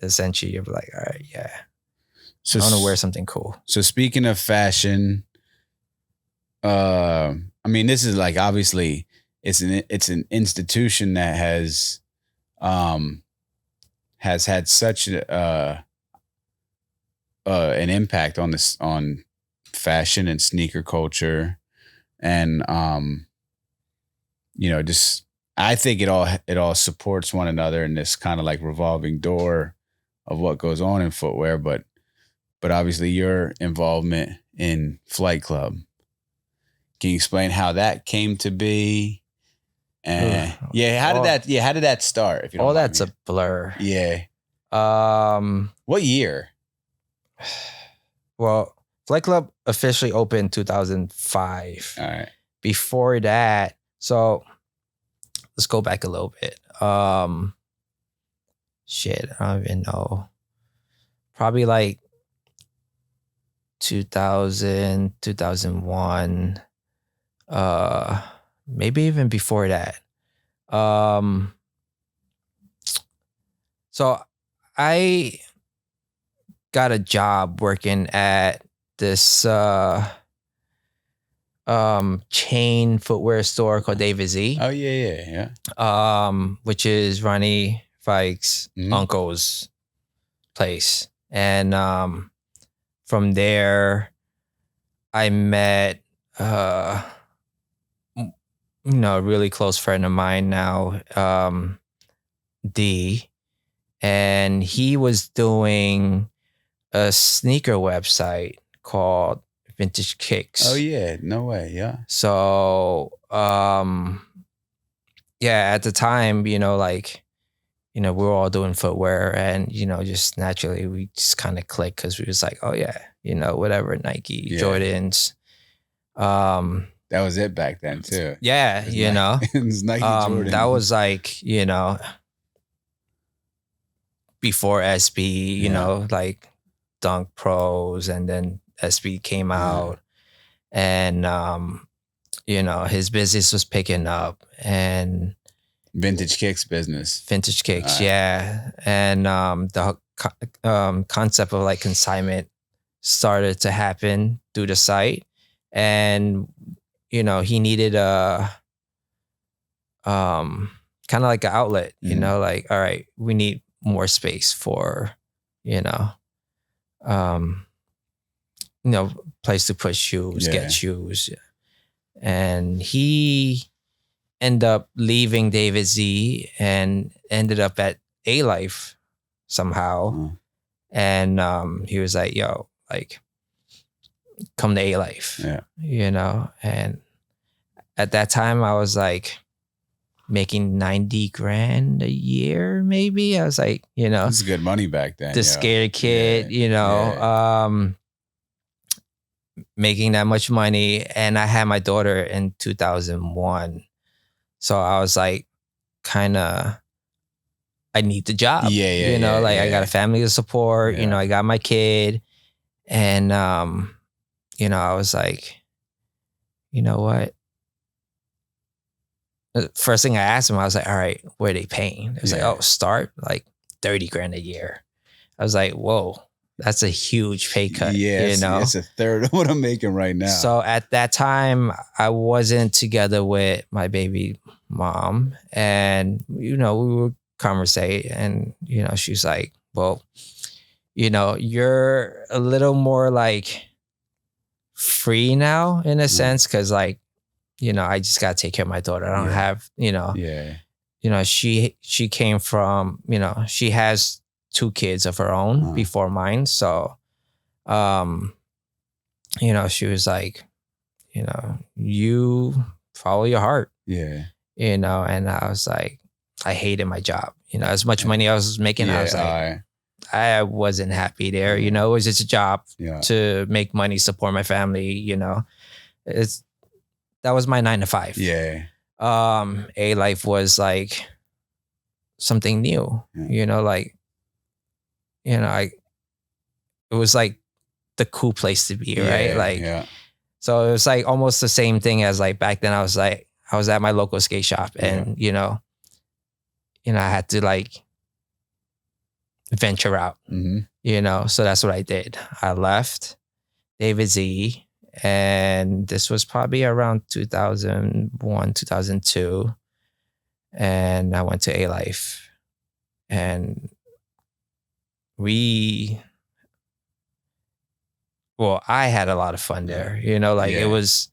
essentially you're like, all right, yeah. So I want to wear something cool. So speaking of fashion, I mean, this is like obviously it's an institution that has had such an impact on fashion and sneaker culture, and you know, just I think it all supports one another in this kind of like revolving door of what goes on in footwear, but obviously your involvement in Flight Club. Can you explain how that came to be? And how did that start? If you don't all mind that's me? a blur. Yeah. What year? Well, Flight Club officially opened 2005. All right. Before that, so let's go back a little bit. Shit, I don't even know. Probably like 2000, 2001. Maybe even before that. So I got a job working at this chain footwear store called David Z. Oh yeah. Which is Ronnie Fike's uncle's place. And from there I met a really close friend of mine now, D, and he was doing a sneaker website called Vintage Kicks. Oh yeah, no way, yeah. So at the time, we were all doing footwear, and just naturally we just kind of clicked because we was like, oh yeah, whatever, Nike, Jordans. That was it back then too. Yeah, it was Nike Jordan. That was like before SB, like Dunk Pros, and then SB came out, and his business was picking up, and Vintage Kicks business. Vintage Kicks, yeah. And the concept of like consignment started to happen through the site, and he needed a kind of like an outlet, like, all right, we need more space for place to put shoes, get shoes. And he ended up leaving David Z and ended up at A Life somehow. And he was like, yo, like, come to A Life. And at that time I was like making 90 grand a year, maybe. I was like, it's good money back then. The scared kid, making that much money. And I had my daughter in 2001. So I was like, I need the job. I got a family to support, I got my kid. And, I was like, you know what? The first thing I asked him, I was like, all right, what are they paying? It was like, oh, start like 30 grand a year. I was like, whoa, that's a huge pay cut. It's a third of what I'm making right now. So at that time, I wasn't together with my baby mom, and, we would conversate, and, she's like, well, you're a little more like free now in a sense. 'Cause like, I just got to take care of my daughter. I don't have, she came from, she has 2 kids of her own before mine. So, she was like, you follow your heart. And I was like, I hated my job. As much money I was making, I was like, I wasn't happy there. It was just a job to make money, support my family. That was my 9 to 5. A Life was like something new. It was like the cool place to be, right? So it was like almost the same thing as like back then. I was at my local skate shop, and I had to like venture out. So that's what I did. I left David Z, and this was probably around 2001, 2002, and I went to A Life, and I had a lot of fun there. It was,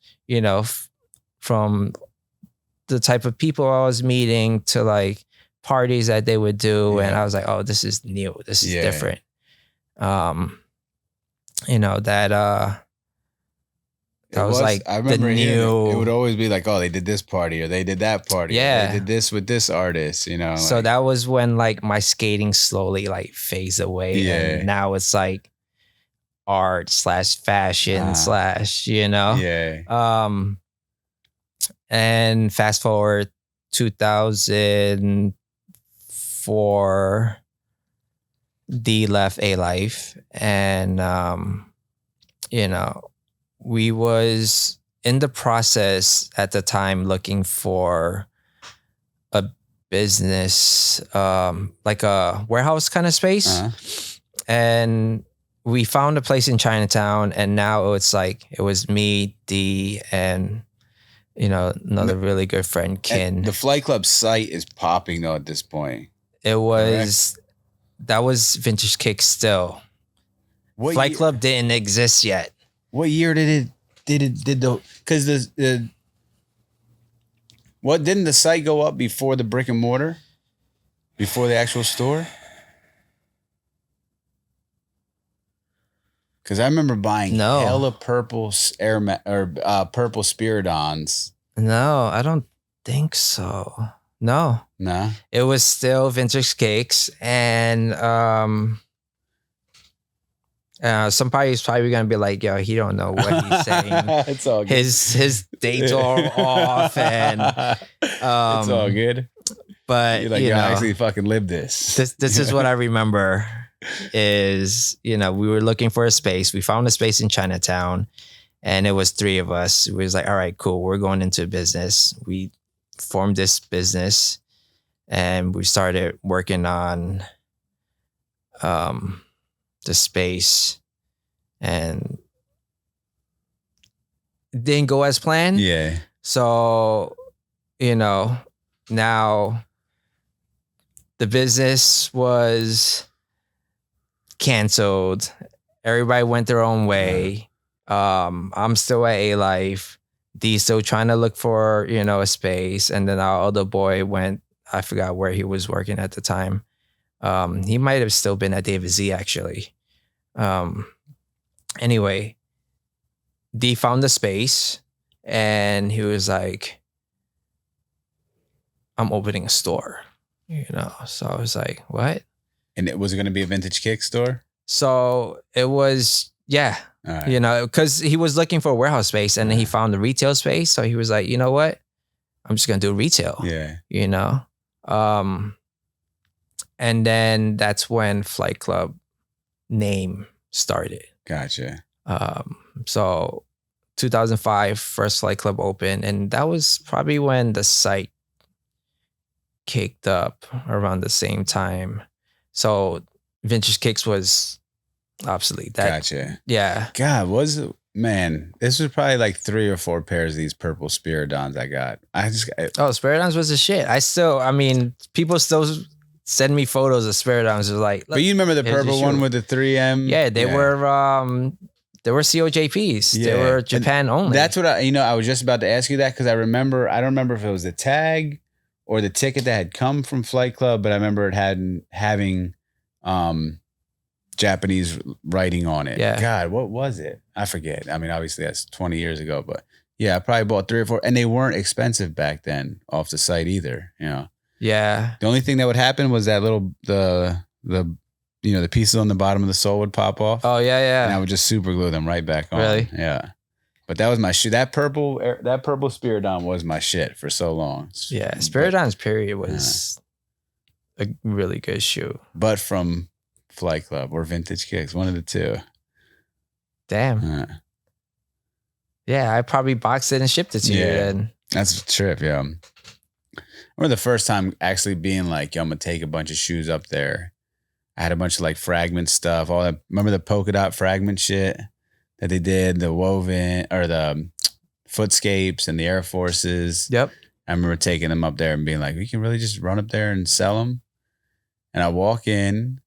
from the type of people I was meeting to like parties that they would do. And I was like, oh, this is new. This is different. That was like, I remember the new, it would always be like, oh, they did this party or they did that party. They did this with this artist, So like, that was when like my skating slowly like phased away. And now it's like art / fashion / Yeah. And fast forward 2004, D left A Life, and we was in the process at the time looking for a business, like a warehouse kind of space. And we found a place in Chinatown, and now it's like, it was me, D, and another really good friend, Kin. The Flight Club site is popping though at this point. It was, correct? That was Vintage Kicks still. Flight Club didn't exist yet. What year did because what, didn't the site go up before the brick and mortar? Before the actual store? Because I remember buying hella purple purple Spiridons. No, I don't think so. No. Nah. It was still Vintage Cakes, and somebody's probably gonna be like, "Yo, he don't know what he's saying." It's all good. His dates are off, and it's all good. But you're like, I actually fucking lived this. This is what I remember. Is we were looking for a space. We found a space in Chinatown, and it was 3 of us. We was like, all right, cool, we're going into business. We formed this business, and we started working on the space, and it didn't go as planned. Yeah. So now the business was canceled. Everybody went their own way. I'm still at A Life. D still trying to look for a space, and then our other boy went. I forgot where he was working at the time. He might have still been at David Z actually. Anyway, D found the space, and he was like, "I'm opening a store." So I was like, "What?" And was it going to be a Vintage Kick store? So it was, yeah. Right. Because he was looking for a warehouse space, and then he found the retail space. So he was like, you know what? I'm just going to do retail. Yeah. And then that's when Flight Club name started. Gotcha. So 2005, first Flight Club opened, and that was probably when the site kicked up around the same time. So Vintage Kicks was obsolete. Gotcha. Yeah. God, this was probably like 3 or 4 pairs of these purple Spiridons I got. Spiridons was the shit. People still send me photos of Spiridons. Like, but you remember the purple one with the 3M? Yeah, they were COJPs. Yeah. They were Japan only. That's what I was just about to ask you that, because I don't remember if it was the tag or the ticket that had come from Flight Club, but I remember it having Japanese writing on it. Yeah. God, what was it? I forget. Obviously that's 20 years ago, but yeah, I probably bought 3 or 4, and they weren't expensive back then off the site either. Yeah. The only thing that would happen was that the pieces on the bottom of the sole would pop off. Oh yeah. And I would just super glue them right back on. Really? Yeah. But that was my shit. That purple Spiridon was my shit for so long. Yeah, Spiridon's period was a really good shoe. But from Flight Club or Vintage Kicks, one of the two. Damn. Yeah, I probably boxed it and shipped it to you then. That's a trip, yeah. I remember the first time actually being like, yo, I'm going to take a bunch of shoes up there. I had a bunch of like fragment stuff. All that. Remember the polka dot fragment shit that they did, the woven or the Footscapes and the Air Forces. Yep. I remember taking them up there and being like, we can really just run up there and sell them. And I walk in,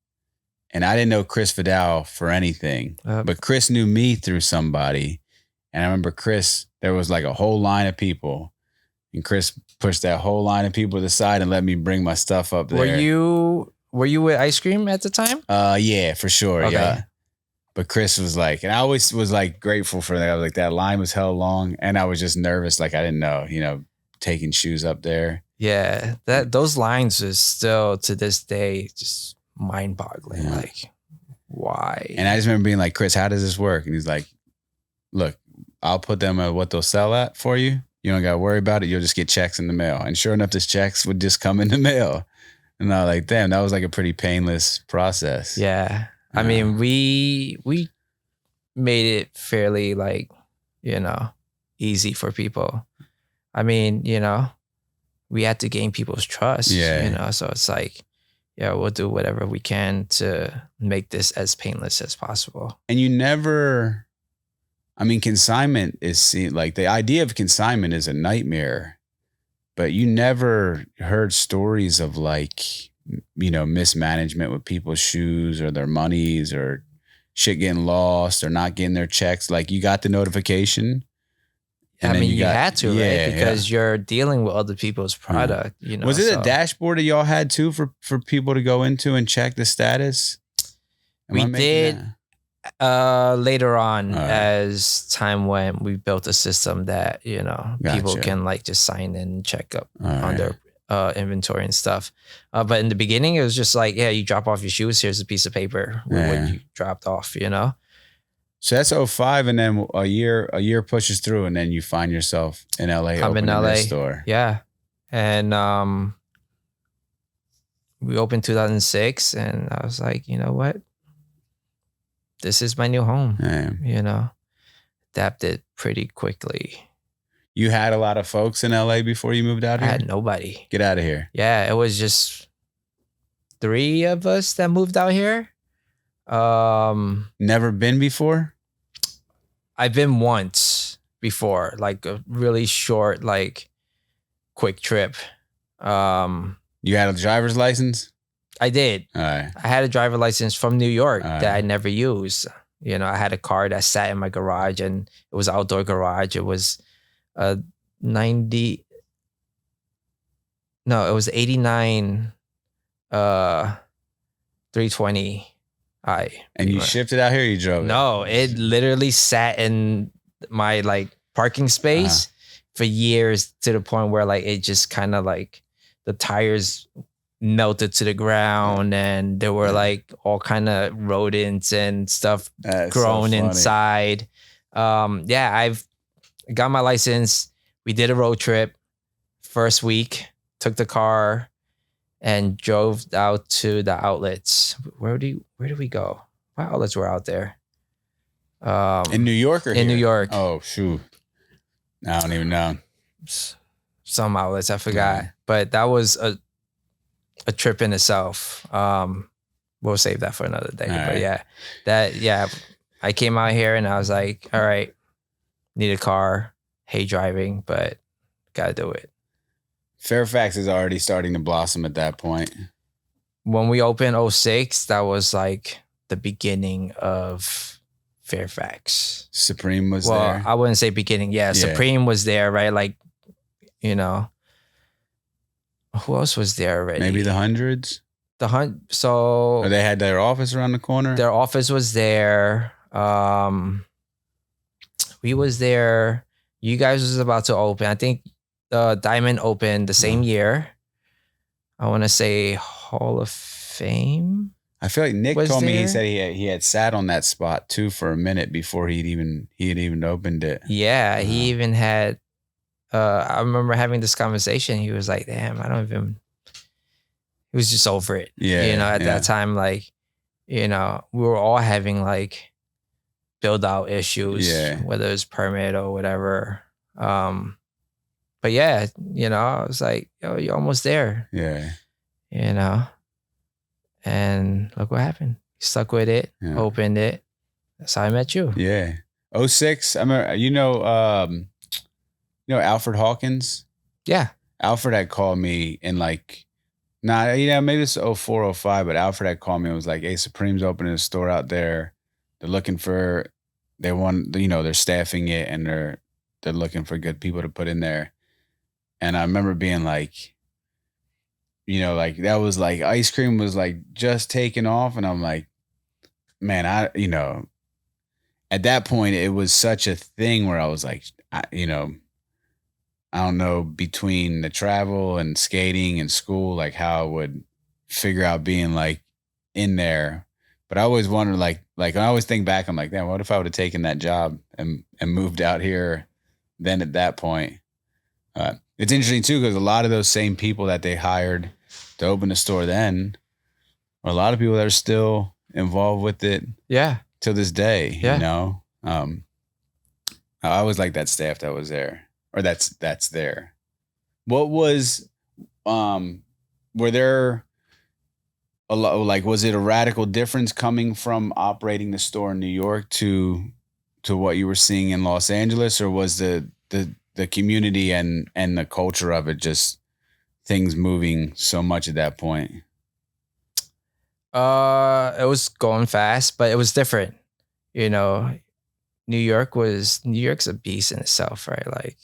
and I didn't know Chris Vidal for anything, but Chris knew me through somebody. And I remember Chris, there was like a whole line of people, and Chris pushed that whole line of people to the side and let me bring my stuff up there. Were you with Ice Cream at the time? Yeah, for sure. Okay. Yeah. But Chris was like, and I always was like grateful for that. I was like, that line was hell long, and I was just nervous. Like I didn't know, taking shoes up there. Yeah, those lines is still to this day just mind-boggling. Yeah. Like, Why? And I just remember being like, Chris, how does this work? And he's like, look, I'll put them at what they'll sell at for you. You don't got to worry about it. You'll just get checks in the mail. And sure enough, this checks would just come in the mail. And I was like, damn, that was like a pretty painless process. Yeah. I mean, we made it fairly like, easy for people. I mean, we had to gain people's trust, so it's like, yeah, we'll do whatever we can to make this as painless as possible. And you never, I mean, consignment is seen, like the idea of consignment is a nightmare, but you never heard stories of like, mismanagement with people's shoes or their monies or shit getting lost or not getting their checks. Like you got the notification. I mean, you had to, right? Because you're dealing with other people's product, Was it a dashboard that y'all had too for people to go into and check the status? We did later on as time went. We built a system that, people can like just sign in and check up on their inventory and stuff. But in the beginning, it was just like, yeah, you drop off your shoes. Here's a piece of paper with what you dropped off, So that's 05, and then a year pushes through, and then you find yourself in LA. I'm in LA. This store. Yeah. And we opened 2006, and I was like, you know what? This is my new home. Adapted pretty quickly. You had a lot of folks in LA before you moved out here? I had nobody. Get out of here. Yeah, it was just 3 of us that moved out here. Never been before? I've been once before, like a really short, like quick trip. You had a driver's license? I did. All right. I had a driver's license from New York that I never used. I had a car that sat in my garage, and it was an outdoor garage. It was a 89 320. And you shipped it out here, or you drove it? No, it literally sat in my like parking space for years, to the point where like it just kind of like the tires melted to the ground, and there were like all kind of rodents and stuff growing inside. I've got my license. We did a road trip. First week, took the car and drove out to the outlets. Where did we go? What outlets were out there? In New York or in New York? Oh shoot, I don't even know. Some outlets, I forgot. But that was a trip in itself. We'll save that for another day. But I came out here and I was like, all right, need a car, hate driving, but gotta do it. Fairfax is already starting to blossom at that point. When we opened 06, that was like the beginning of Fairfax. Supreme was there? Well, I wouldn't say beginning. Yeah, Supreme was there, right? Like, who else was there already? Maybe the Hundreds? So... Or they had their office around the corner? Their office was there. We was there. You guys was about to open. I think Diamond opened the same year. I want to say Hall of Fame. I feel like Nick told me, he said he had sat on that spot too for a minute before he had even opened it. Yeah, he even had. I remember having this conversation. He was like, "Damn, I don't even." He was just over it. Yeah, at that time, like, we were all having like build out issues, whether it's permit or whatever. But yeah, I was like, yo, you're almost there. Yeah. And look what happened. Stuck with it, opened it. That's how I met you. Yeah. 06, I remember, Alfred Hawkins? Yeah. Alfred had called me in like, maybe it's 04, 05, but Alfred had called me and was like, hey, Supreme's opening a store out there. They're looking for, they're staffing it, and they're looking for good people to put in there. And I remember being like, like that was like ice cream was like just taking off. And I'm like, man, at that point it was such a thing where I was like, I don't know, between the travel and skating and school, like how I would figure out being like in there. But I always wonder, like I always think back, I'm like, damn, what if I would have taken that job and moved out here then at that point? It's interesting too, because a lot of those same people that they hired to open the store then are a lot of people that are still involved with it. Yeah. To this day, Yeah. you know, I always like that staff that was there, or that's there. What was, were there a lot, like, was it a radical difference coming from operating the store in New York to what you were seeing in Los Angeles, or was the community and the culture of it just things moving so much at that point? It was going fast, but it was different. You know, New York's a beast in itself, right? Like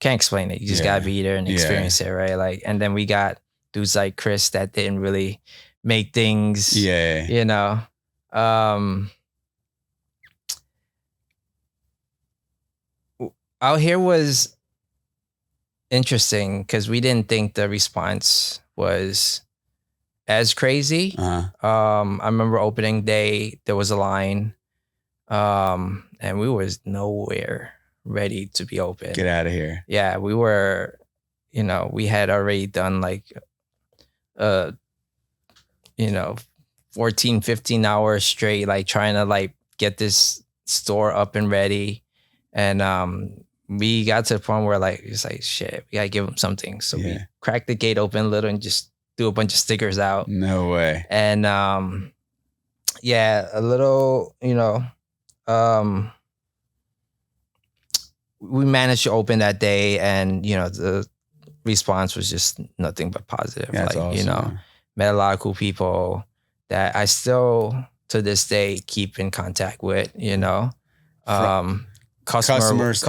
can't explain it. You just gotta be there and experience it, right? Like, and then we got dudes like Chris that didn't really make things, you know. Out here was interesting because we didn't think the response was as crazy. I remember opening day, there was a line, and we was nowhere ready to be open. Get out of here. Yeah, we were, you know, we had already done like, 14, 15 hours straight, like trying to like get this store up and ready. And we got to the point where like, it's like, shit, we gotta give them something. So we cracked the gate open a little and just threw a bunch of stickers out. No way. And a little, you know, we managed to open that day, and you know the response was just nothing but positive. That's like awesome, you know, man. Met a lot of cool people that I still to this day keep in contact with. You know, customers.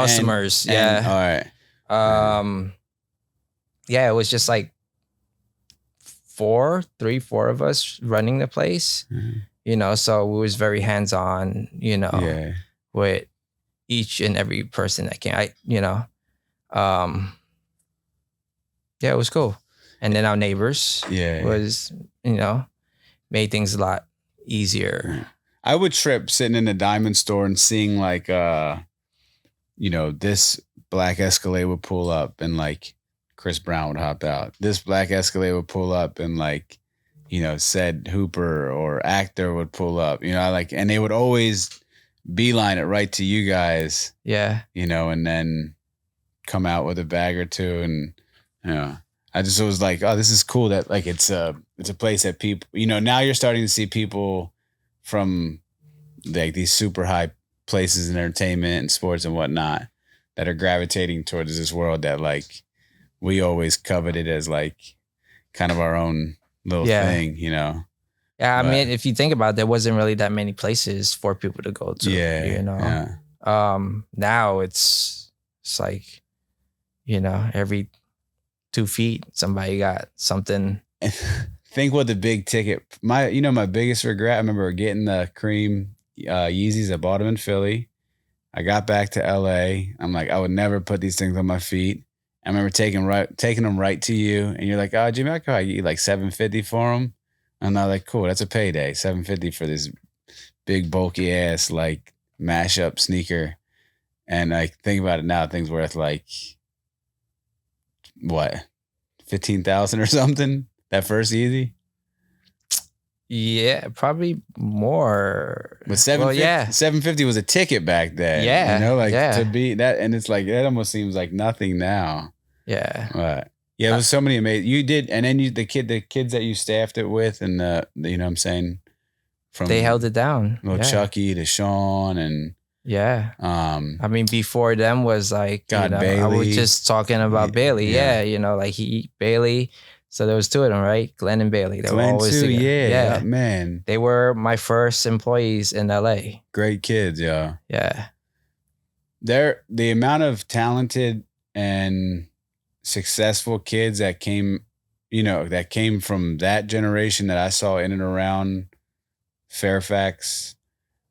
And, all right. Yeah, it was just like four of us running the place. Mm-hmm. You know, so we was very hands on. You know, with each and every person that came. It was cool. And then our neighbors was, you know, made things a lot easier. I would trip sitting in a diamond store and seeing like, you know, this black Escalade would pull up and like Chris Brown would hop out. This black Escalade would pull up and like, you know, said Hooper or actor would pull up, you know, like, and they would always beeline it right to you guys. Yeah. You know, and then come out with a bag or two. And, you know, I just was like, oh, this is cool that like it's a place that people, you know, now you're starting to see people from like these super high places in entertainment and sports and whatnot that are gravitating towards this world that like we always coveted as like kind of our own little thing, you know? Yeah, I mean, if you think about it, there wasn't really that many places for people to go to. You know. Now it's like, you know, every 2 feet somebody got something. Think what the big ticket. My biggest regret. I remember getting the cream Yeezys. I bought them in Philly. I got back to LA. I'm like, I would never put these things on my feet. I remember taking them right to you, and you're like, oh, Jimmy, I could get like $750 for them. And I'm like, cool, that's a payday. $750 for this big bulky ass like mashup sneaker. And I think about it now, things worth like what, 15,000 or something. That first Yeezy. Yeah, probably more. But $750 was a ticket back then. Yeah, you know, like to be that, and it's like that almost seems like nothing now. Yeah. But yeah, it was so many amazing. You did, and then the kids that you staffed it with, and you know what I'm saying, from they held it down. Little Chucky to Sean, and I mean, before them was like, you know, Bailey. I was just talking about Bailey. Yeah, you know, like Bailey. So there was two of them, right? Glenn and Bailey. They were always too, together. Yeah, man. They were my first employees in LA. Great kids, yeah. Yeah. The amount of talented and successful kids that came from that generation that I saw in and around Fairfax,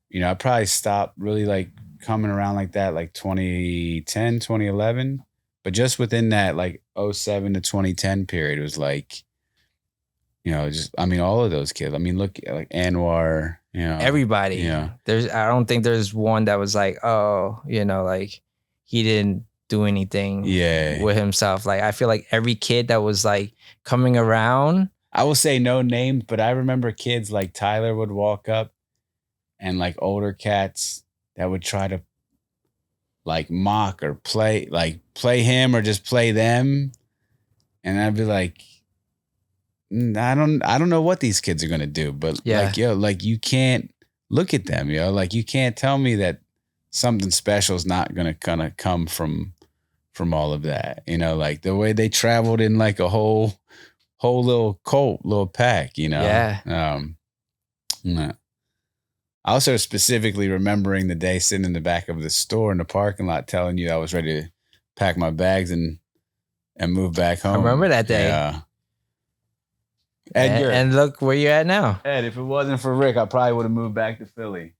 you know, I probably stopped really like coming around like that, like 2010, 2011. But just within that like 07 to 2010 period, it was like just, I mean, all of those kids. I mean, look, like Anwar, Everybody. Yeah. I don't think there's one that was like, oh, like he didn't do anything with himself. Like, I feel like every kid that was like coming around. I will say no names, but I remember kids like Tyler would walk up and like older cats that would try to like mock or play him or just play them. And I'd be like, I don't know what these kids are gonna do, but like you can't look at them, like you can't tell me that something special is not gonna come from all of that, like the way they traveled in like a whole little pack, Yeah. I also specifically remembering the day sitting in the back of the store in the parking lot, telling you I was ready to pack my bags and move back home. I remember that day. Yeah. And look where you're at now. Ed, if it wasn't for Rick, I probably would have moved back to Philly.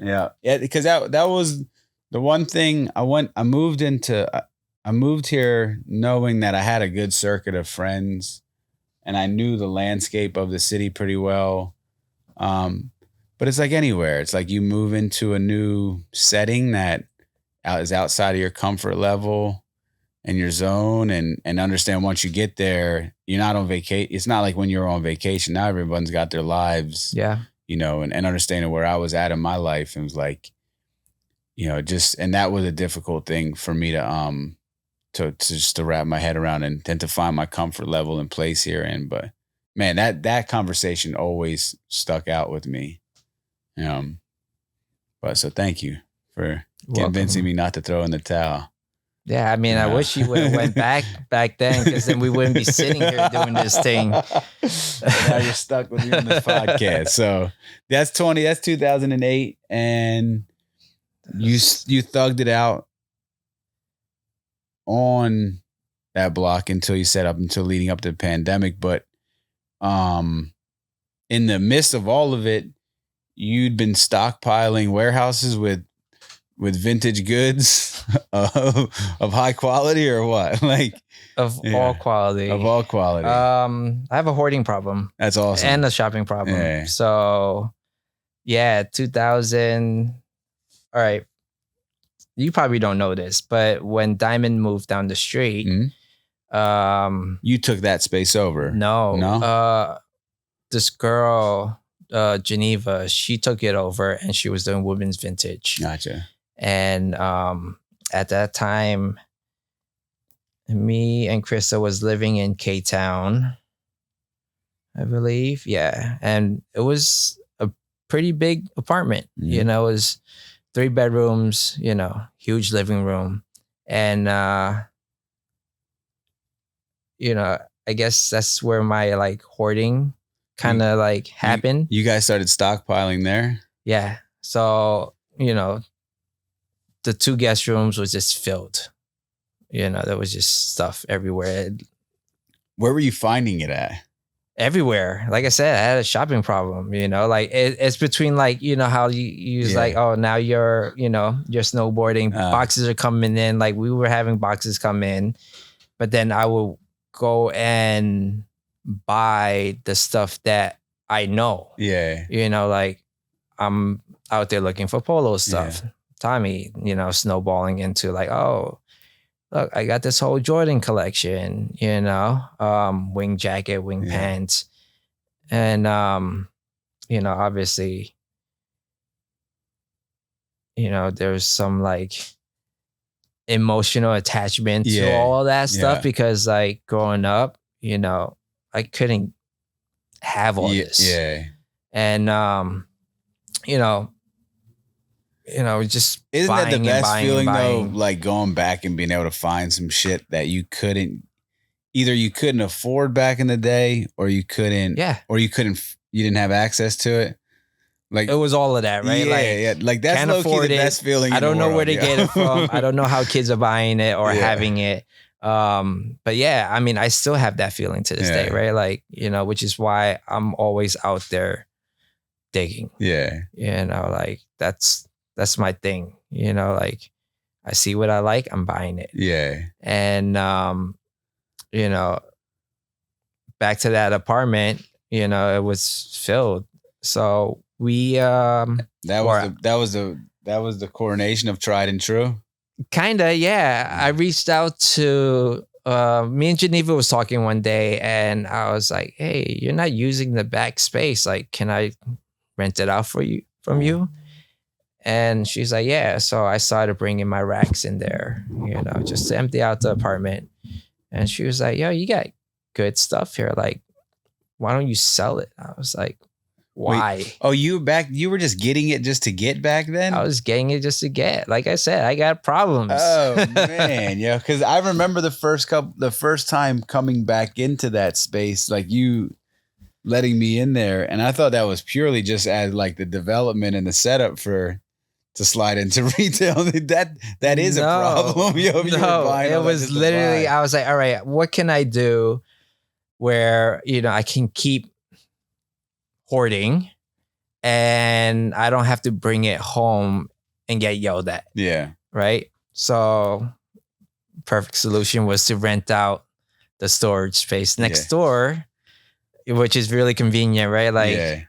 Yeah, because that was the one thing I moved here knowing that I had a good circuit of friends, and I knew the landscape of the city pretty well. But it's like anywhere. It's like you move into a new setting that is outside of your comfort level and your zone, and understand once you get there, you're not on vacation. It's not like when you're on vacation. Now everyone's got their lives. Yeah. And understanding where I was at in my life, and was like, and that was a difficult thing for me to just to wrap my head around and to find my comfort level and place here in. But man, that conversation always stuck out with me. But so thank you for convincing me not to throw in the towel. Yeah, I mean, I wish you would have went back then, because then we wouldn't be sitting here doing this thing. Now you're stuck with me on this podcast. So that's 2008, and you thugged it out on that block until leading up to the pandemic. But in the midst of all of it, you'd been stockpiling warehouses with vintage goods of high quality, or what? Like all quality. Of all quality. I have a hoarding problem. That's awesome. And a shopping problem. Yeah. So 2000. All right. You probably don't know this, but when Diamond moved down the street, you took that space over. No. This girl, Geneva, she took it over, and she was doing women's vintage. Gotcha. And at that time, me and Krista was living in K-Town, I believe. Yeah. And it was a pretty big apartment. Mm-hmm. It was 3 bedrooms, huge living room. And, I guess that's where my like hoarding kind of like happened. You guys started stockpiling there? Yeah. So, the 2 guest rooms was just filled. There was just stuff everywhere. Where were you finding it at? Everywhere. Like I said, I had a shopping problem, like it's between like, how you use like, oh, now you're snowboarding, boxes are coming in. Like we were having boxes come in, but then I will go and buy the stuff that I know. Yeah. Like I'm out there looking for polo stuff. Yeah. Tommy, snowballing into like, oh, look, I got this whole Jordan collection, wing jacket, wing pants. And, obviously, there's some like emotional attachment to all of that stuff because like growing up, I couldn't have all this. Yeah. And, just isn't that the best feeling though? Like going back and being able to find some shit that you couldn't afford back in the day, or you couldn't, you didn't have access to it. Like it was all of that, right? Like that's low-key the best feeling. I don't know where to get it from. I don't know how kids are buying it or having it. But yeah, I mean, I still have that feeling to this day, right? Like, which is why I'm always out there digging. Yeah. Like that's my thing, like I see what I like, I'm buying it. Yeah. And, back to that apartment, you know, it was filled. So we that was the coronation of tried and true. Kinda, yeah. I reached out to me and Geneva was talking one day, and I was like, "Hey, you're not using the back space. Like, can I rent it out from you?" And she's like, "Yeah." So I started bringing my racks in there, you know, just to empty out the apartment. And she was like, "Yo, you got good stuff here. Like, why don't you sell it?" I was like, "Why?" Wait, oh, you were just getting it just to get back then? I was getting it just to get. Like I said, I got problems. Oh man, yeah. Because I remember the first time coming back into that space, like you letting me in there, and I thought that was purely just as like the development and the setup to slide into retail. That is a problem. Yo, if you were buying it was literally. I was like, all right, what can I do where, you know, I can keep hoarding and I don't have to bring it home and get yelled at. Yeah. Right. So perfect solution was to rent out the storage space next door, which is really convenient, right? Like,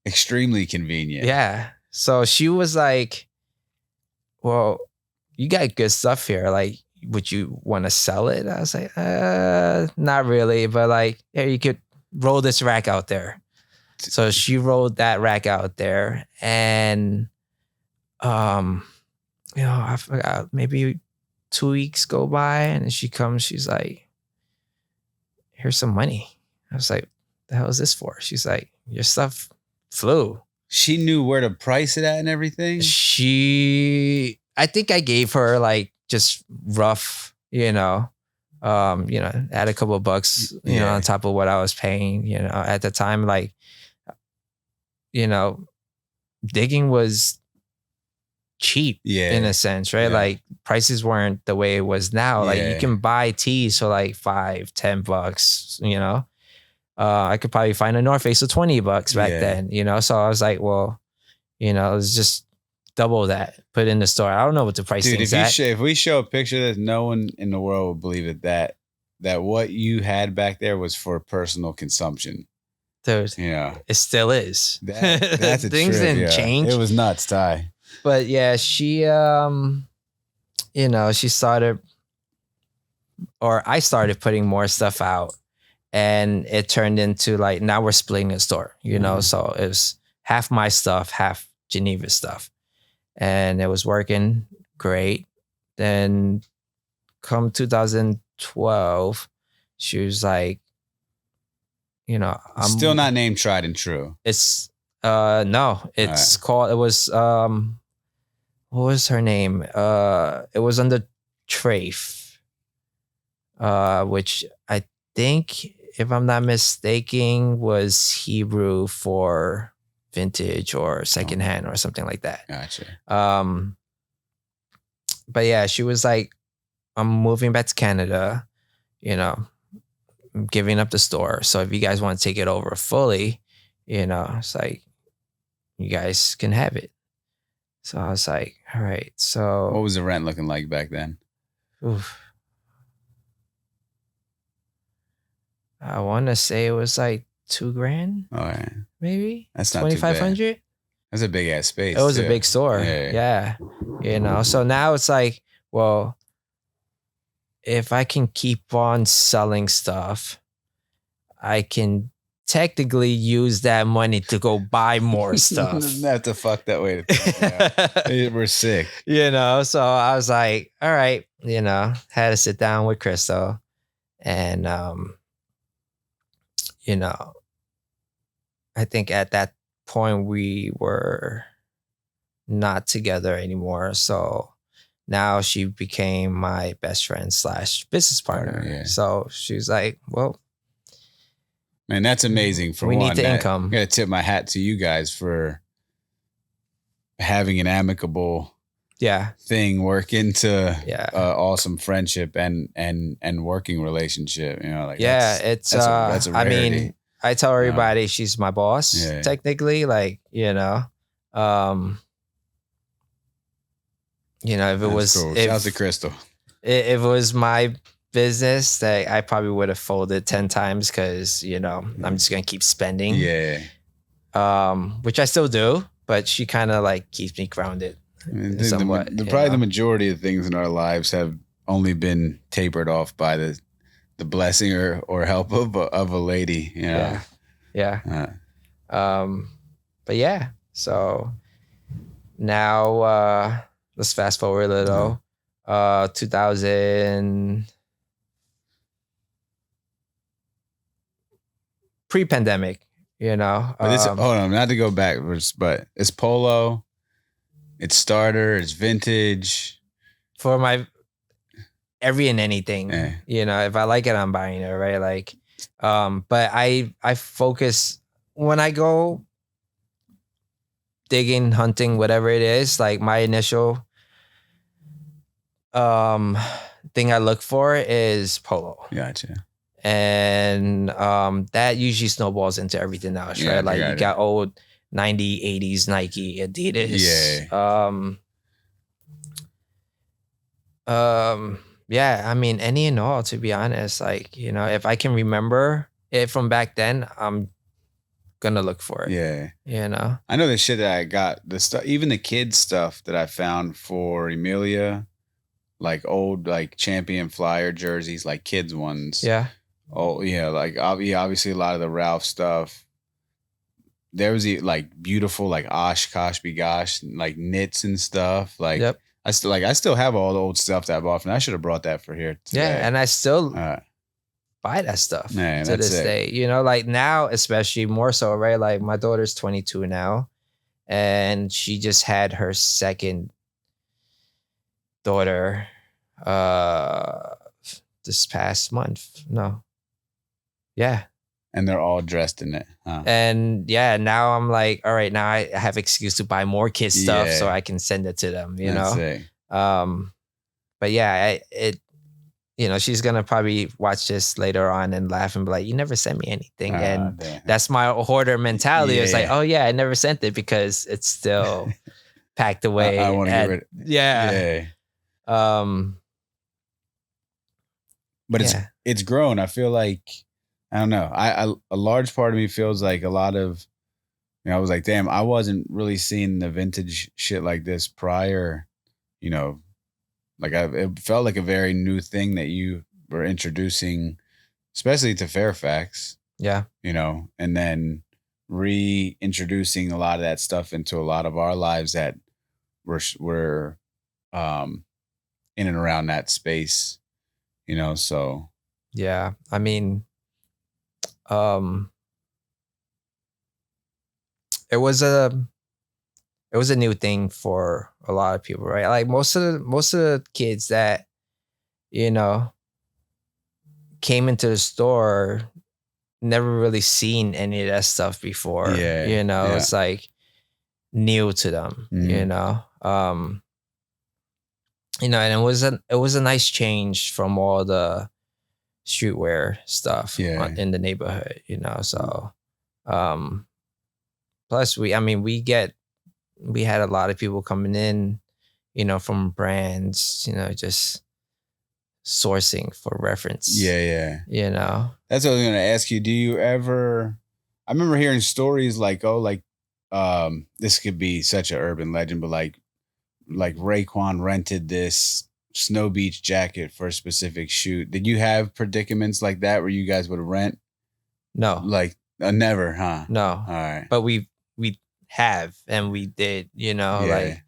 extremely convenient. Yeah. So she was like, "Well, you got good stuff here. Like, would you want to sell it?" I was like, not really, but like, yeah, you could roll this rack out there. So she rolled that rack out there, and you know, I forgot, maybe 2 weeks go by, and she comes, she's like, "Here's some money." I was like, "The hell is this for?" She's like, "Your stuff flew." She knew where to price it at and everything. I think I gave her like just rough, you know, add a couple of bucks, you know, on top of what I was paying, you know, at the time. Like, you know, digging was cheap in a sense, right? Like prices weren't the way it was now. Like you can buy tees for like $5-10, you know. I could probably find a North Face for $20 back then, you know. So I was like, well, you know, let's just double that, put it in the store. I don't know what the price is at. If we show a picture that no one in the world would believe it, that what you had back there was for personal consumption. Dude, yeah, it still is. That's a things trip, didn't change. It was nuts, Ty. But yeah, she you know, she started, or I started putting more stuff out. And it turned into like, now we're splitting the store, you know? So it was half my stuff, half Geneva's stuff. And it was working great. Then come 2012, she was like, you know, I'm still not named Tried and True. It's, no, it's called, it was, what was her name? It was under Trafe, which I think, if I'm not mistaken, was Hebrew for vintage or secondhand or something like that. Gotcha. But yeah, she was like, "I'm moving back to Canada, you know, I'm giving up the store. So if you guys want to take it over fully, you know," it's like, "You guys can have it." So I was like, all right. So what was the rent looking like back then? Oof. I want to say it was like $2,000. Oh, yeah. Maybe. That's not 2,500. That's a big ass space. It was a big store. Yeah. You know, so now it's like, well, if I can keep on selling stuff, I can technically use that money to go buy more stuff. Not to fuck that way. We're sick. You know, so I was like, all right, you know, had to sit down with Crystal and, you know, I think at that point we were not together anymore. So now she became my best friend / business partner. Yeah. So she's like, well, man, that's amazing. For we one, need the income. I gotta tip my hat to you guys for having an amicable thing work into awesome friendship and working relationship. You know, like it's that's a rarity. I mean, I tell everybody she's my boss, technically. Like, you know, if it was cool. Shout out to Crystal. If it was my business that I probably would have folded 10 times because, I'm just going to keep spending. Yeah. Which I still do, but she kind of like keeps me grounded. Somewhat, probably the majority of things in our lives have only been tapered off by the blessing or help of a lady. Yeah. But yeah, so now let's fast forward a little. 2000 pre-pandemic, But hold on, not to go backwards, but it's polo, it's starter, it's vintage. For my every and anything, if I like it, I'm buying it, right? Like, but I focus when I go digging, hunting, whatever it is, like my initial thing I look for is polo. Gotcha. And that usually snowballs into everything else, right? Like you got old 90s, 80s Nike, Adidas. Yeah, I mean, any and all, to be honest. Like, if I can remember it from back then, I'm gonna look for it. Yeah. I know the shit that I got, the stuff, even the kids stuff that I found for Emilia, like old like Champion Flyer jerseys, like kids ones. Yeah. Oh yeah, like obviously a lot of the Ralph stuff. There was like beautiful like Oshkosh Begosh like knits and stuff. Like yep. I still have all the old stuff that I bought from. I should have brought that for here today. Yeah, and I still buy that stuff to this day. Like now, especially more so, right? Like my daughter's 22 now, and she just had her second daughter this past month. No. Yeah. And they're all dressed in it. Huh? And yeah, now I'm like, all right, now I have excuse to buy more kids stuff so I can send it to them, But yeah, she's gonna probably watch this later on and laugh and be like, you never sent me anything. And that's my hoarder mentality. It's like, oh yeah, I never sent it because it's still packed away. I want to get rid of it. Yeah. But it's grown. I feel like, I don't know. A large part of me feels like a lot of, I was like, damn, I wasn't really seeing the vintage shit like this prior, like it felt like a very new thing that you were introducing, especially to Fairfax. Yeah. And then reintroducing a lot of that stuff into a lot of our lives that were in and around that space, so. Yeah. I mean, it was a new thing for a lot of people, right? Like most of the kids that came into the store never really seen any of that stuff before. It's like new to them. And it was a nice change from all the streetwear stuff in the neighborhood, so plus we had a lot of people coming in, from brands, just sourcing for reference. Yeah. That's what I was going to ask you. Do you ever, I remember hearing stories like, this could be such an urban legend, but like Raekwon rented this Snow Beach jacket for a specific shoot. Did you have predicaments like that where you guys would rent? No. Like never, huh? No. All right. But we have, and we did, like,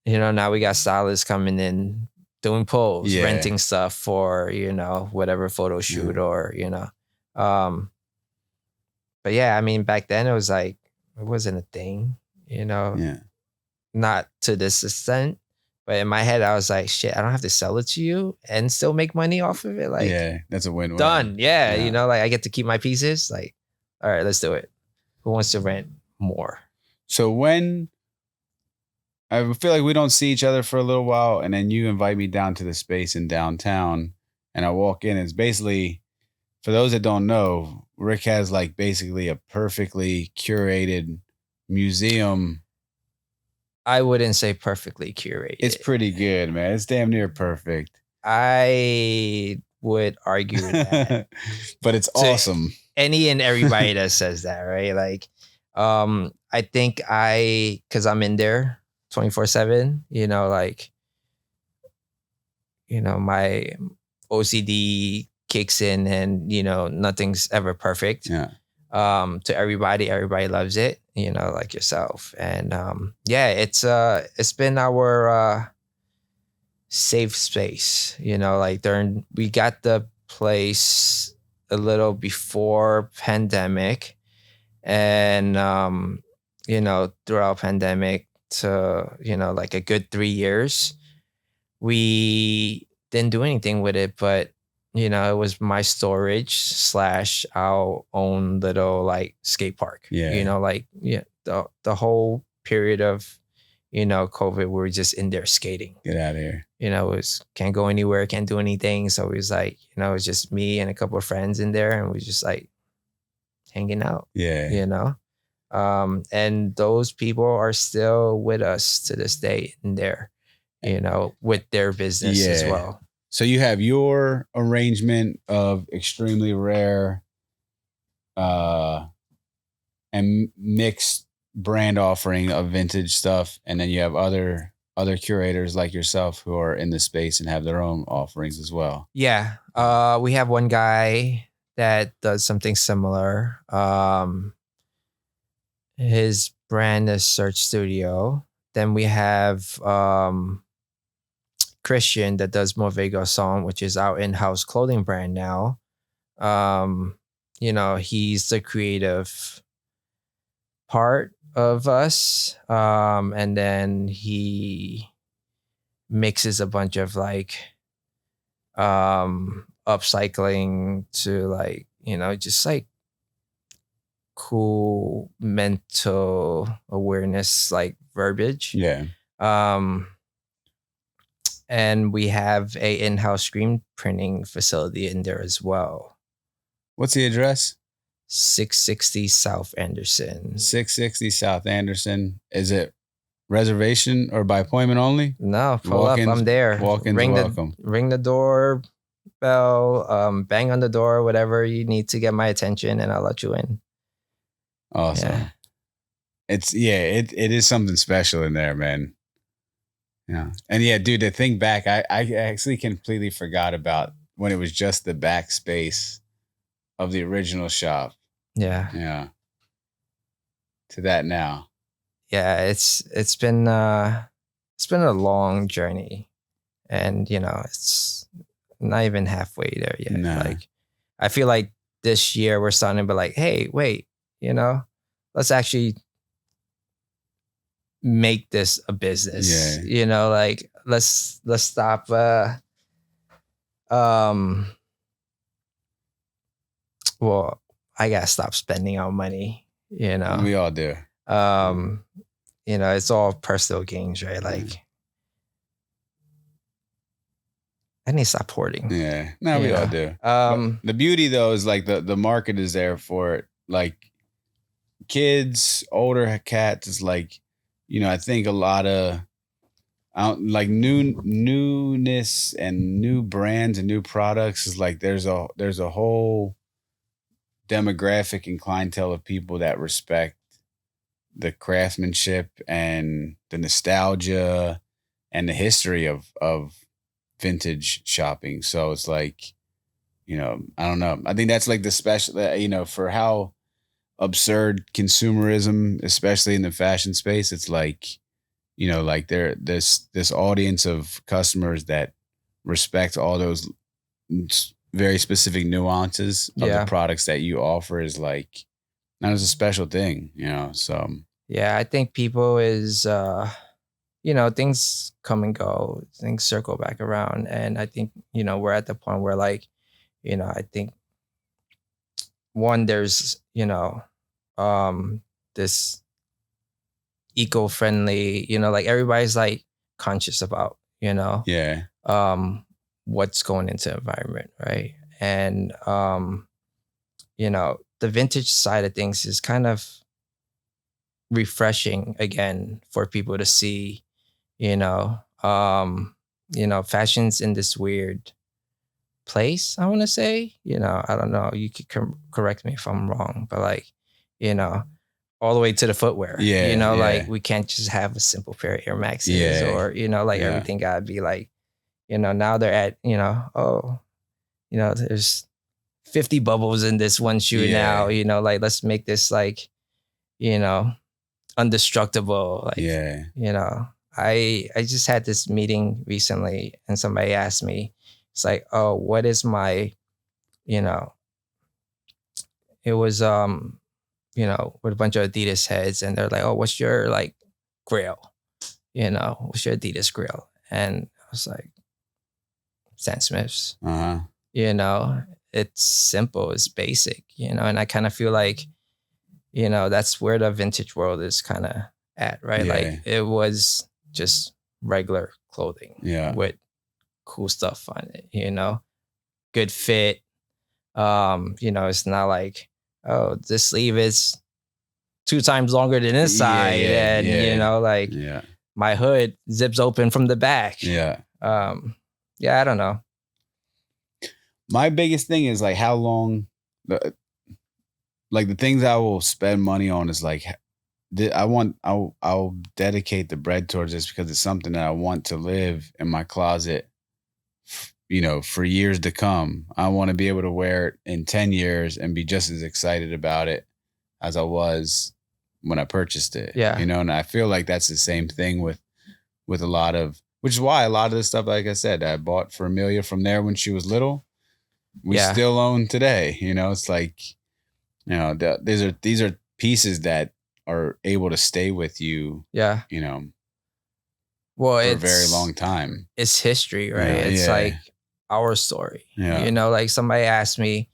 now we got stylists coming in, doing pulls, renting stuff for, whatever photo shoot or, but yeah, I mean, back then it was like, it wasn't a thing, not to this extent, but in my head, I was like, shit, I don't have to sell it to you and still make money off of it. Like, that's a win-win. Done. Yeah. Like I get to keep my pieces. Like, all right, let's do it. Who wants to rent more? So when I feel like we don't see each other for a little while, and then you invite me down to the space in downtown, and I walk in. It's basically, for those that don't know, Rick has like basically a perfectly curated museum. I wouldn't say perfectly curated. It's pretty good, man. It's damn near perfect. I would argue that. But it's awesome. Any and everybody that says that, right? Like, I think because I'm in there 24/7, like, my OCD kicks in and, nothing's ever perfect. Yeah. To everybody loves it, like yourself. And yeah, it's been our safe space, like we got the place a little before pandemic, and throughout pandemic to like a good 3 years, we didn't do anything with it, but it was my storage slash our own little like skate park. Yeah. Like the whole period of COVID, we were just in there skating. Get out of here. It was can't go anywhere, can't do anything. So it was like, it was just me and a couple of friends in there, and we just like hanging out. Yeah. And those people are still with us to this day in there, with their business as well. So you have your arrangement of extremely rare and mixed brand offering of vintage stuff, and then you have other curators like yourself who are in the space and have their own offerings as well. Yeah. We have one guy that does something similar. His brand is Search Studio. Then we have Christian that does Movego Song, which is our in-house clothing brand now. He's the creative part of us. And then he mixes a bunch of like upcycling to like, just like cool mental awareness, like verbiage. Yeah. And we have a in-house screen printing facility in there as well. What's the address? 660 South Anderson. 660 South Anderson. Is it reservation or by appointment only? No, pull up. I'm there. Walk-ins welcome. Ring the door bell, bang on the door, whatever you need to get my attention, and I'll let you in. Awesome. Yeah. It is something special in there, man. Yeah. And yeah, dude, to think back, I actually completely forgot about when it was just the back space of the original shop. Yeah. Yeah. To that now. Yeah, it's been a long journey, and it's not even halfway there yet. No. Like, I feel like this year we're starting to be like, hey, wait, let's actually make this a business. Yeah. Like let's stop well, I gotta stop spending our money, We all do. It's all personal gains, right? Like, I need to stop hoarding. Yeah. No, we all do. But the beauty though is like the market is there for it. Like kids, older cats is like, I think a lot of like newness and new brands and new products is like there's a whole demographic and clientele of people that respect the craftsmanship and the nostalgia and the history of vintage shopping. So it's like, I don't know. I think that's like the special, for how absurd consumerism, especially in the fashion space, it's like, like this audience of customers that respect all those very specific nuances of the products that you offer is like, that is a special thing, so. Yeah, I think people is, things come and go, things circle back around. And I think, we're at the point where like, I think one, there's, this eco-friendly, like everybody's like conscious about, what's going into the environment, right? And the vintage side of things is kind of refreshing again for people to see, fashion's in this weird place, I want to say. I don't know. You could correct me if I'm wrong, but like, all the way to the footwear. Like we can't just have a simple pair of Air Maxes or, everything gotta be like, now they're at, there's 50 bubbles in this one shoe now, like let's make this like, undestructible. Like, I just had this meeting recently and somebody asked me, it's like, oh, what is my, it was, with a bunch of Adidas heads and they're like, oh, what's your like grail? What's your Adidas grail? And I was like, Stan Smith's. It's simple, it's basic, and I kind of feel like, that's where the vintage world is kind of at, right? Like it was just regular clothing with cool stuff on it, good fit. It's not like, oh, this sleeve is 2 times longer than this side. And, my hood zips open from the back. I don't know. My biggest thing is like how long, the things I will spend money on is like, I'll dedicate the bread towards this because it's something that I want to live in my closet, for years to come. I want to be able to wear it in 10 years and be just as excited about it as I was when I purchased it. And I feel like that's the same thing with a lot of, which is why a lot of the stuff, like I said, I bought for Amelia from there when she was little, we still own today. It's like, these are pieces that are able to stay with you. Well, for a very long time. It's history, right? It's like our story. Like somebody asked me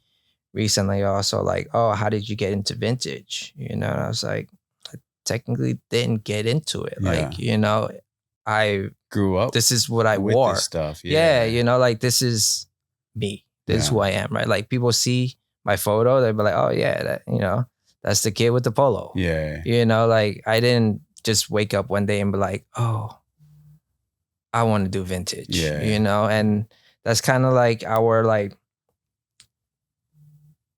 recently also like, oh, how did you get into vintage? And I was like, I technically didn't get into it. Like, I grew up. This is what I wore. This stuff. Like this is me. This is who I am, right? Like people see my photo, they'll be like, oh yeah, that, that's the kid with the polo. Like I didn't just wake up one day and be like, oh, I want to do vintage. And that's kind of like our like,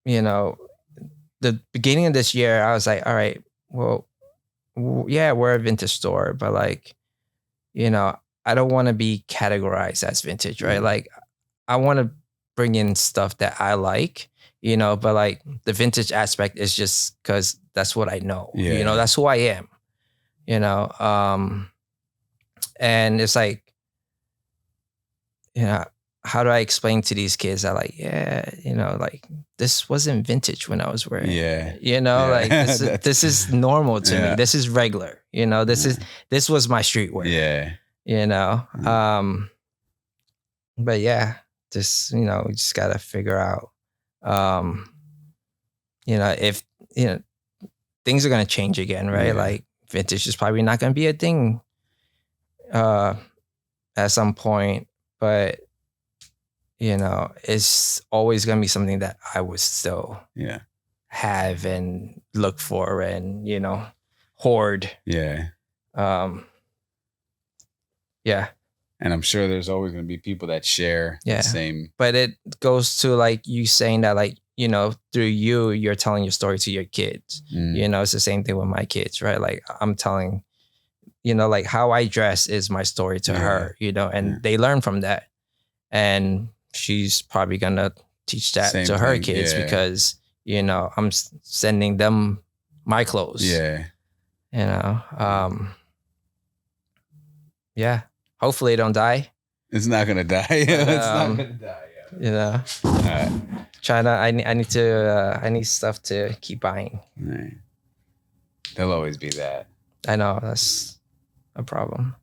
the beginning of this year, I was like, all right, well, we're a vintage store, but like, I don't want to be categorized as vintage, right? Like I want to bring in stuff that I like, but like the vintage aspect is just because that's what I know, that's who I am, and it's like, how do I explain to these kids that like, like this wasn't vintage when I was wearing it. Like this is normal to me. This is regular, this was my streetwear. But just, we just got to figure out, if, things are going to change again, right? Like vintage is probably not going to be a thing at some point, but, it's always going to be something that I would still have and look for and, hoard. And I'm sure there's always going to be people that share the same. But it goes to like you saying that like, through you're telling your story to your kids. It's the same thing with my kids, right? Like I'm telling, like how I dress is my story to her, and they learn from that. And she's probably going to teach that to her kids because, I'm sending them my clothes. Hopefully it don't die. It's not gonna die. It's not gonna die. All right. China, I need stuff to keep buying. Right. There'll always be that. I know that's a problem.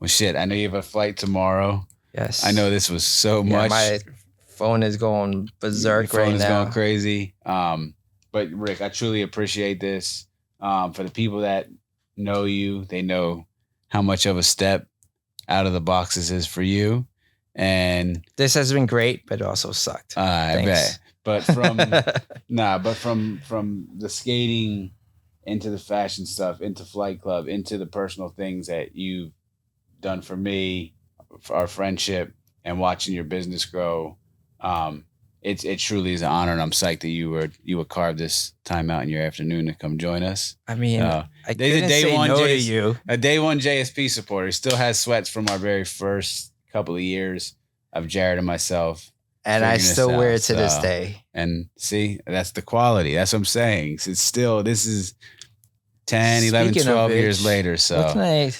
Well, shit. I know you have a flight tomorrow. Yes. I know this was so much. My phone is going berserk right now. Phone is going crazy. But Rick, I truly appreciate this. For the people that know you, they know how much of a step out of the box this is for you. And this has been great, but it also sucked. I bet. But from from the skating into the fashion stuff, into Flight Club, into the personal things that you've done for me, our friendship and watching your business grow. It truly is an honor, and I'm psyched that you would carve this time out in your afternoon to come join us. I mean, I there's couldn't say no to you. A day one JSP supporter. He still has sweats from our very first couple of years of Jared and myself. And I still wear it to this day. And see, that's the quality. That's what I'm saying. It's still, this is 10, 11, 12 years later. So,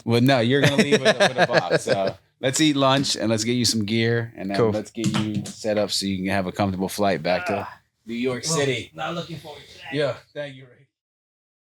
well, no, you're going to leave with a box. So let's eat lunch and let's get you some gear. And then let's get you set up so you can have a comfortable flight back to New York City. Not looking forward to that. Yeah, thank you.